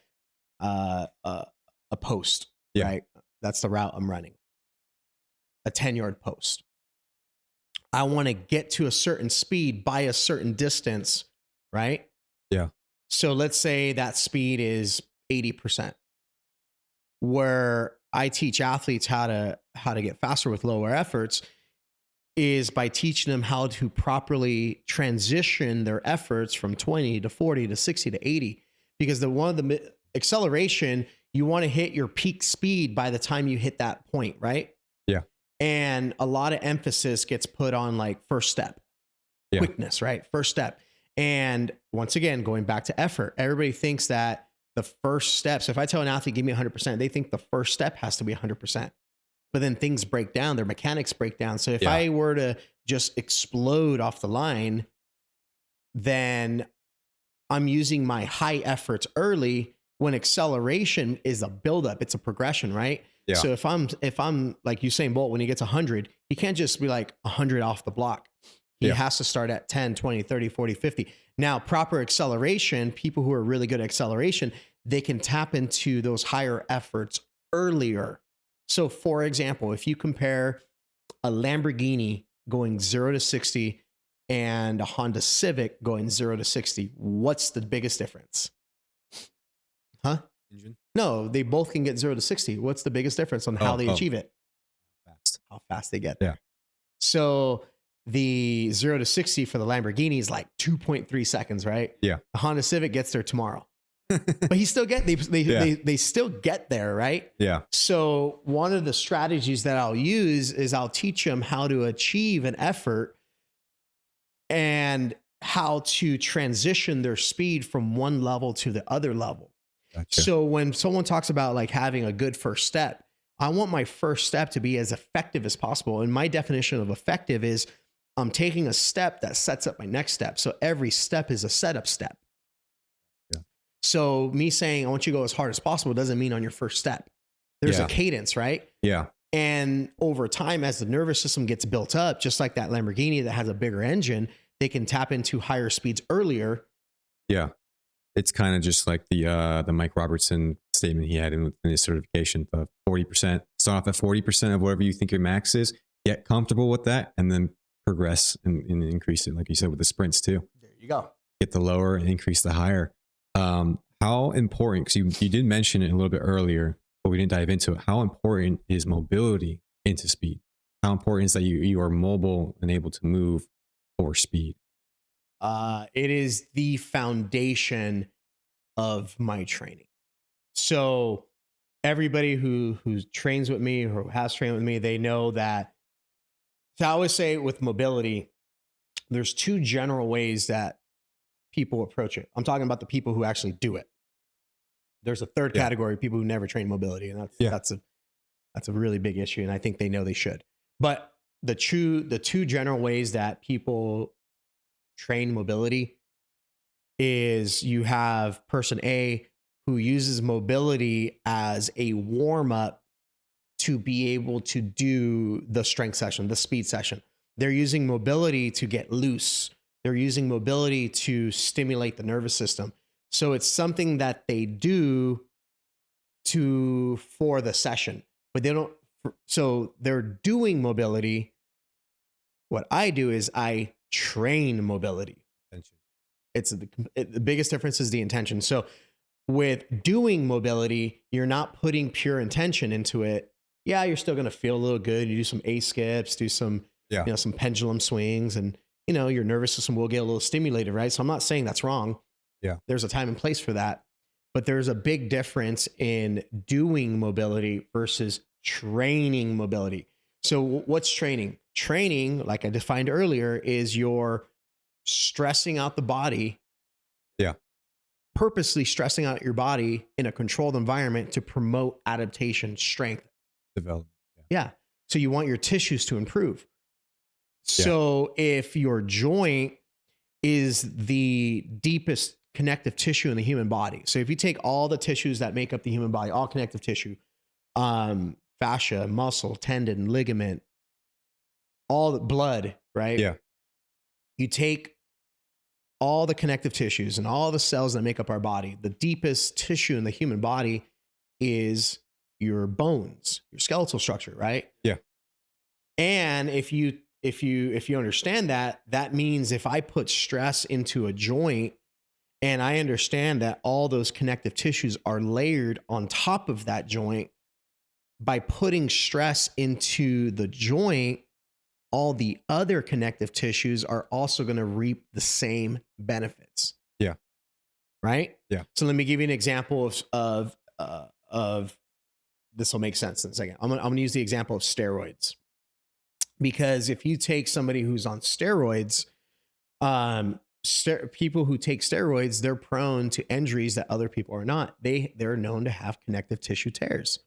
post, right? That's the route I'm running. A 10-yard post. I want to get to a certain speed by a certain distance, right? Yeah. So let's say that speed is 80%. Where I teach athletes how to get faster with lower efforts is by teaching them how to properly transition their efforts from 20 to 40 to 60 to 80. Because acceleration, you want to hit your peak speed by the time you hit that point, right? Yeah. And a lot of emphasis gets put on like first step, quickness, right? First step. And once again, going back to effort, everybody thinks that the first step. So if I tell an athlete, give me 100%, they think the first step has to be 100%. But then things break down, their mechanics break down. So if I were to just explode off the line, then I'm using my high efforts early, when acceleration is a buildup, it's a progression, right? Yeah. So if I'm like Usain Bolt, when he gets 100, he can't just be like 100 off the block. He has to start at 10, 20, 30, 40, 50. Now, proper acceleration, people who are really good at acceleration, they can tap into those higher efforts earlier. So for example, if you compare a Lamborghini going 0 to 60 and a Honda Civic going 0 to 60, what's the biggest difference? Huh? Engine. No, they both can get 0 to 60. What's the biggest difference on how they achieve it? Fast. How fast they get Yeah. there. So the 0 to 60 for the Lamborghini is like 2.3 seconds, right? Yeah. The Honda Civic gets there tomorrow. But they still get there, right? Yeah. So one of the strategies that I'll use is I'll teach them how to achieve an effort and how to transition their speed from one level to the other level. Gotcha. So when someone talks about like having a good first step, I want my first step to be as effective as possible. And my definition of effective is I'm taking a step that sets up my next step. So every step is a setup step. Yeah. So me saying I want you to go as hard as possible doesn't mean on your first step. There's a cadence, right? Yeah. And over time, as the nervous system gets built up, just like that Lamborghini that has a bigger engine, they can tap into higher speeds earlier. Yeah. It's kind of just like the Mike Robertson statement he had in his certification of 40%. Start off at 40% of whatever you think your max is, get comfortable with that, and then progress and increase it. Like you said, with the sprints too. There you go. Get the lower and increase the higher. How important, because you did mention it a little bit earlier, but we didn't dive into it. How important is mobility into speed? How important is that you are mobile and able to move for speed? It is the foundation of my training. So everybody who trains with me or has trained with me, they know that. So I always say with mobility, there's two general ways that people approach it. I'm talking about the people who actually do it. There's a third category, people who never train mobility, and that's a really big issue, and I think they know they should. But the two general ways that people train mobility is you have person A who uses mobility as a warm up to be able to do the strength session, the speed session. They're using mobility to get loose. They're using mobility to stimulate the nervous system. So it's something that they do for the session, but they don't. So they're doing mobility. What I do is I train mobility. It's the biggest difference is the intention. So with doing mobility, you're not putting pure intention into it. Yeah, you're still going to feel a little good. You do some A skips, do some, some pendulum swings, and your nervous system will get a little stimulated, right? So I'm not saying that's wrong. Yeah. There's a time and place for that, but there's a big difference in doing mobility versus training mobility. So what's training? Training, like I defined earlier, is your stressing out the body. Yeah. Purposely stressing out your body in a controlled environment to promote adaptation, strength, development. Yeah. So you want your tissues to improve. So if your joint is the deepest connective tissue in the human body. So if you take all the tissues that make up the human body, all connective tissue, fascia, muscle, tendon, ligament, all the blood, right? Yeah. You take all the connective tissues and all the cells that make up our body. The deepest tissue in the human body is your bones, your skeletal structure, right? Yeah. And if you understand that, that means if I put stress into a joint and I understand that all those connective tissues are layered on top of that joint, by putting stress into the joint, all the other connective tissues are also going to reap the same benefits. Yeah. Right. Yeah. So let me give you an example of this will make sense in a second. I'm going to use the example of steroids, because if you take somebody who's on steroids, people who take steroids, they're prone to injuries that other people are not. They're known to have connective tissue tears,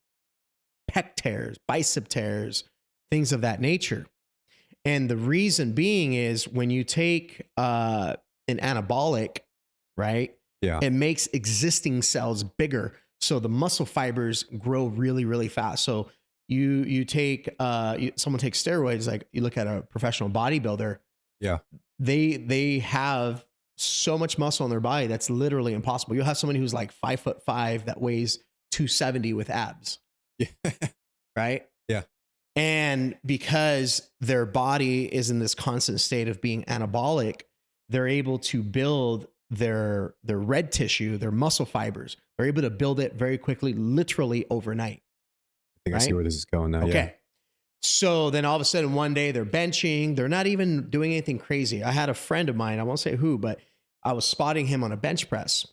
pec tears, bicep tears, things of that nature. And the reason being is when you take an anabolic, right? Yeah. It makes existing cells bigger. So the muscle fibers grow really, really fast. So you take someone takes steroids, like you look at a professional bodybuilder. Yeah. They have so much muscle in their body that's literally impossible. You'll have somebody who's like 5'5" that weighs 270 with abs. Yeah. Right? Yeah. And because their body is in this constant state of being anabolic, they're able to build their red tissue, their muscle fibers. They're able to build it very quickly, literally overnight. I think I see where this is going now. Okay. Yeah. So then all of a sudden one day they're benching. They're not even doing anything crazy. I had a friend of mine, I won't say who, but I was spotting him on a bench press.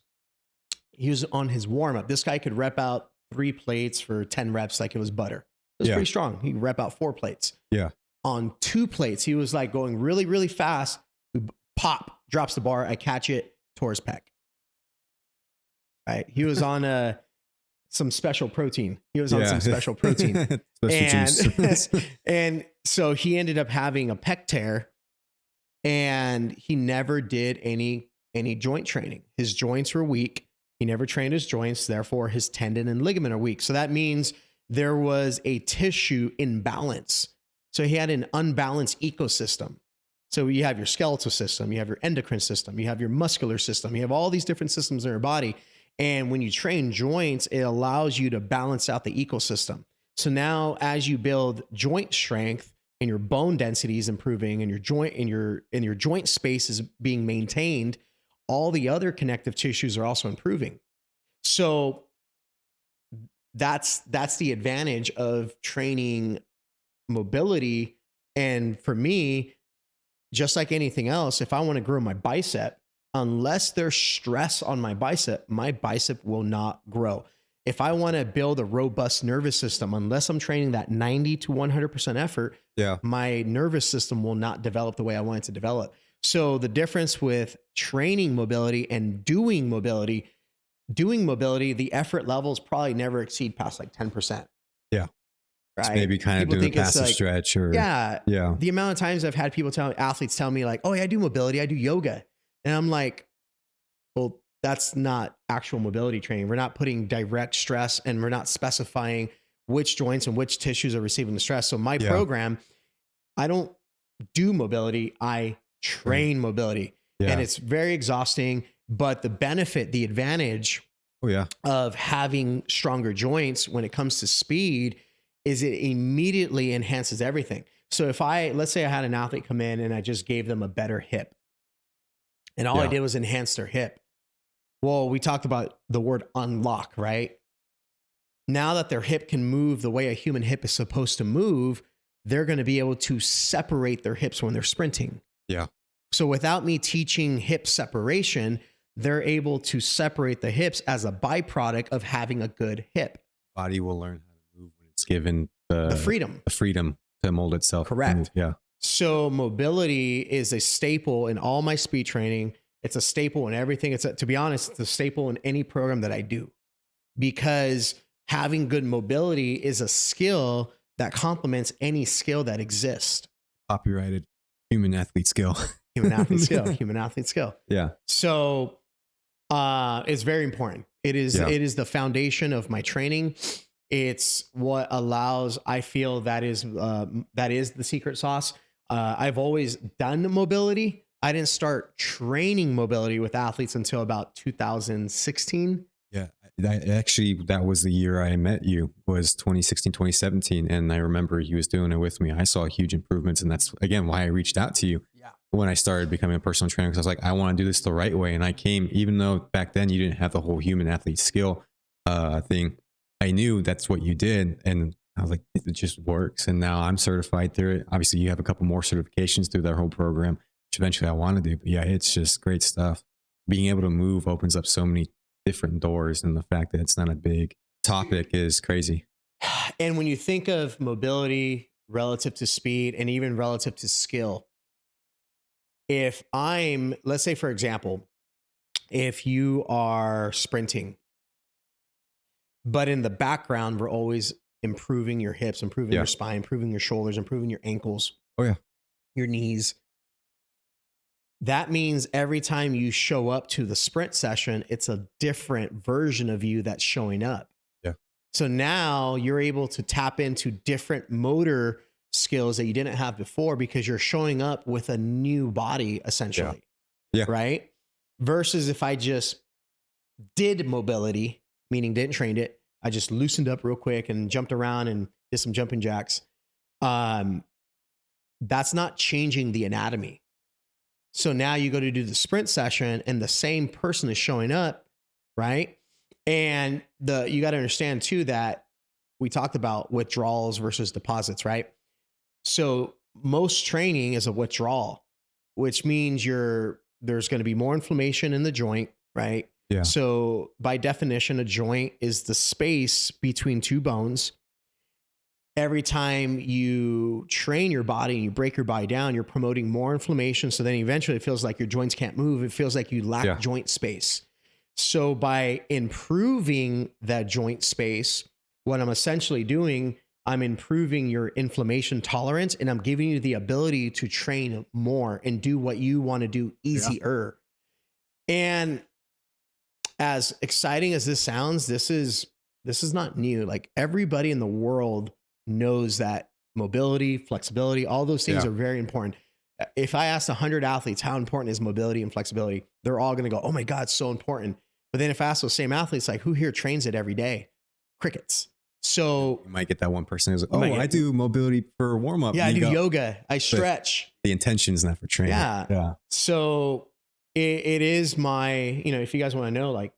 He was on his warm up. This guy could rep out 3 plates for 10 reps like it was butter. It was pretty strong. He could rep out 4 plates. Yeah. On 2 plates, he was like going really, really fast. Pop, drops the bar. I catch it, tore his pec. Right. He was on some special protein. He was on some special protein. And so he ended up having a pec tear, and he never did any joint training. His joints were weak. He never trained his joints. Therefore, his tendon and ligament are weak. So that means there was a tissue imbalance. So he had an unbalanced ecosystem. So you have your skeletal system, you have your endocrine system, you have your muscular system, you have all these different systems in your body. And when you train joints, it allows you to balance out the ecosystem. So now as you build joint strength and your bone density is improving and your joint space is being maintained, all the other connective tissues are also improving. So that's the advantage of training mobility. And for me, just like anything else, if I want to grow my bicep, unless there's stress on my bicep will not grow. If I want to build a robust nervous system, unless I'm training that 90 to 100% effort, my nervous system will not develop the way I want it to develop. So the difference with training mobility and doing mobility, the effort levels probably never exceed past like 10%. Yeah. Right. It's maybe kind of doing a passive stretch or the amount of times I've had athletes tell me like, oh yeah, I do mobility, I do yoga. And I'm like, well, that's not actual mobility training. We're not putting direct stress and we're not specifying which joints and which tissues are receiving the stress. So my program, I don't do mobility, I train mobility. And it's very exhausting, but the benefit, the advantage of having stronger joints when it comes to speed is it immediately enhances everything. So if let's say I had an athlete come in and I just gave them a better hip and all I did was enhance their hip. Well, we talked about the word unlock, right? Now that their hip can move the way a human hip is supposed to move, they're going to be able to separate their hips when they're sprinting. Yeah. So without me teaching hip separation, they're able to separate the hips as a byproduct of having a good hip. Body will learn how to move when it's given the freedom to mold itself. Correct. Yeah. So mobility is a staple in all my speed training. It's a staple in everything. To be honest, it's a staple in any program that I do, because having good mobility is a skill that complements any skill that exists. Copyrighted human athlete skill. Human athlete skill. Yeah. So it's very important. It is the foundation of my training. It's what allows, I feel that is the secret sauce. I've always done mobility. I didn't start training mobility with athletes until about 2016. Yeah. That was the year I met you, was 2016, 2017. And I remember he was doing it with me. I saw huge improvements. And that's, again, why I reached out to you when I started becoming a personal trainer. Because I was like, I want to do this the right way. And I came, even though back then you didn't have the whole human athlete skill thing, I knew that's what you did. And I was like, it just works. And now I'm certified through it. Obviously, you have a couple more certifications through that whole program, which eventually I want to do. But yeah, it's just great stuff. Being able to move opens up so many different doors. And the fact that it's not a big topic is crazy. And when you think of mobility relative to speed and even relative to skill, if let's say, for example, if you are sprinting, but in the background, we're always improving your hips, improving Yeah. your spine, improving your shoulders, improving your ankles, Oh, yeah. your knees. That means every time you show up to the sprint session, it's a different version of you that's showing up. Yeah. So now you're able to tap into different motor skills that you didn't have before because you're showing up with a new body, essentially. Yeah. Right? Versus if I just did mobility, meaning didn't train it, I just loosened up real quick and jumped around and did some jumping jacks. That's not changing the anatomy. So now you go to do the sprint session and the same person is showing up, right? And you got to understand too that we talked about withdrawals versus deposits, right? So most training is a withdrawal, which means there's going to be more inflammation in the joint, right? Yeah. So by definition, a joint is the space between two bones. Every time you train your body and you break your body down, you're promoting more inflammation. So then eventually it feels like your joints can't move. It feels like you lack joint space. So by improving that joint space, what I'm essentially doing, I'm improving your inflammation tolerance and I'm giving you the ability to train more and do what you want to do easier. Yeah. And as exciting as this sounds, this is not new. Like everybody in the world knows that mobility, flexibility, all those things are very important. If I asked 100 athletes, how important is mobility and flexibility? They're all going to go, oh my God, it's so important. But then if I ask those same athletes, like who here trains it every day? Crickets. So you might get that one person who's like, I do mobility for warm up. Yeah, I do yoga. I stretch. The intention is not for training. Yeah. So it is my, if you guys want to know, like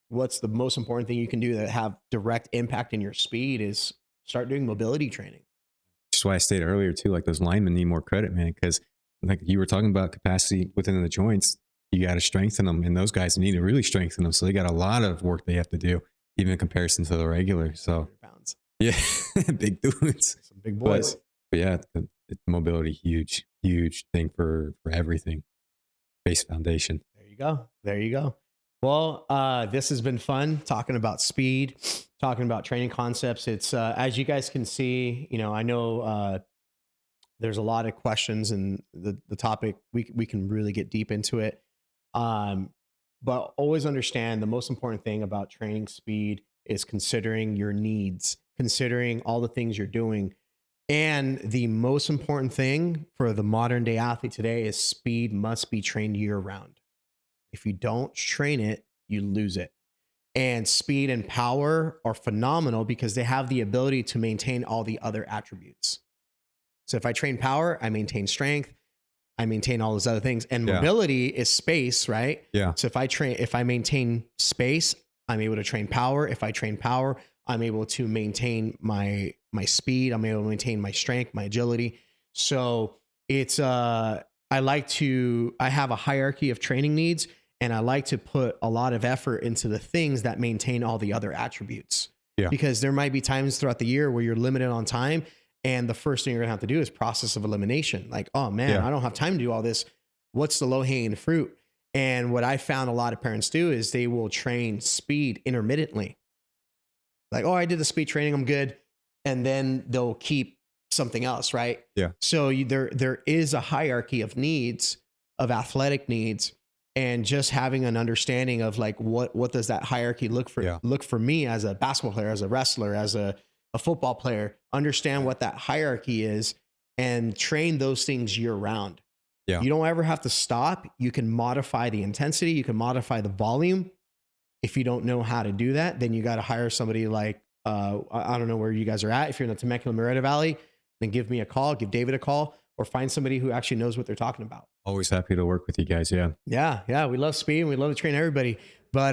what's the most important thing you can do that have direct impact in your speed is start doing mobility training. That's why I stated earlier too, like those linemen need more credit, man. Because like you were talking about capacity within the joints, you got to strengthen them, and those guys need to really strengthen them. So they got a lot of work they have to do, even in comparison to the regular. So pounds. Yeah, big dudes, some big boys. But yeah, the mobility, huge thing for everything. Base foundation. There you go. Well, this has been fun talking about speed, talking about training concepts. It's as you guys can see, I know there's a lot of questions and the topic, we can really get deep into it. But always understand the most important thing about training speed is considering your needs, considering all the things you're doing. And the most important thing for the modern day athlete today is speed must be trained year round. If you don't train it, you lose it. And speed and power are phenomenal because they have the ability to maintain all the other attributes. So if I train power, I maintain strength, I maintain all those other things. And mobility is space, right? Yeah. So if I maintain space, I'm able to train power. If I train power, I'm able to maintain my speed. I'm able to maintain my strength, my agility. So it's I have a hierarchy of training needs, and I like to put a lot of effort into the things that maintain all the other attributes. Yeah. Because there might be times throughout the year where you're limited on time, and the first thing you're gonna have to do is process of elimination. Like, oh man, I don't have time to do all this. What's the low hanging fruit? And what I found a lot of parents do is they will train speed intermittently. Like, oh, I did the speed training, I'm good. And then they'll keep something else, right? Yeah. So there is a hierarchy of needs, of athletic needs, and just having an understanding of like, what does that hierarchy look for me as a basketball player, as a wrestler, as a football player, understand what that hierarchy is and train those things year round. Yeah. You don't ever have to stop. You can modify the intensity. You can modify the volume. If you don't know how to do that, then you got to hire somebody like, I don't know where you guys are at. If you're in the Temecula-Murrieta Valley, then give me a call, give David a call, or find somebody who actually knows what they're talking about. Always happy to work with you guys. Yeah. Yeah. We love speed and we love to train everybody, but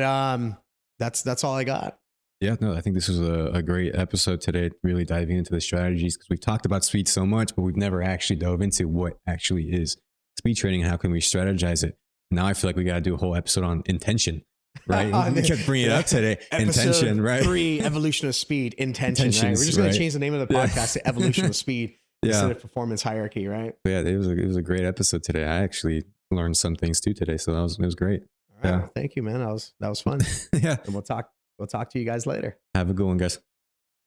that's all I got. Yeah, no, I think this was a great episode today, really diving into the strategies, because we've talked about speed so much, but we've never actually dove into what actually is speed training and how can we strategize it. Now I feel like we got to do a whole episode on intention, right? We kept bringing it up today. Intention, right? 3, evolution of speed, intention, right? We're Intentions, just going right. to change the name of the Yeah. podcast to evolution of speed Yeah. instead of performance hierarchy, right? But yeah, it was a great episode today. I actually learned some things too today, so it was great. All right. Yeah. Well, thank you, man. That was fun. Yeah. And we'll talk to you guys later. Have a good one, guys.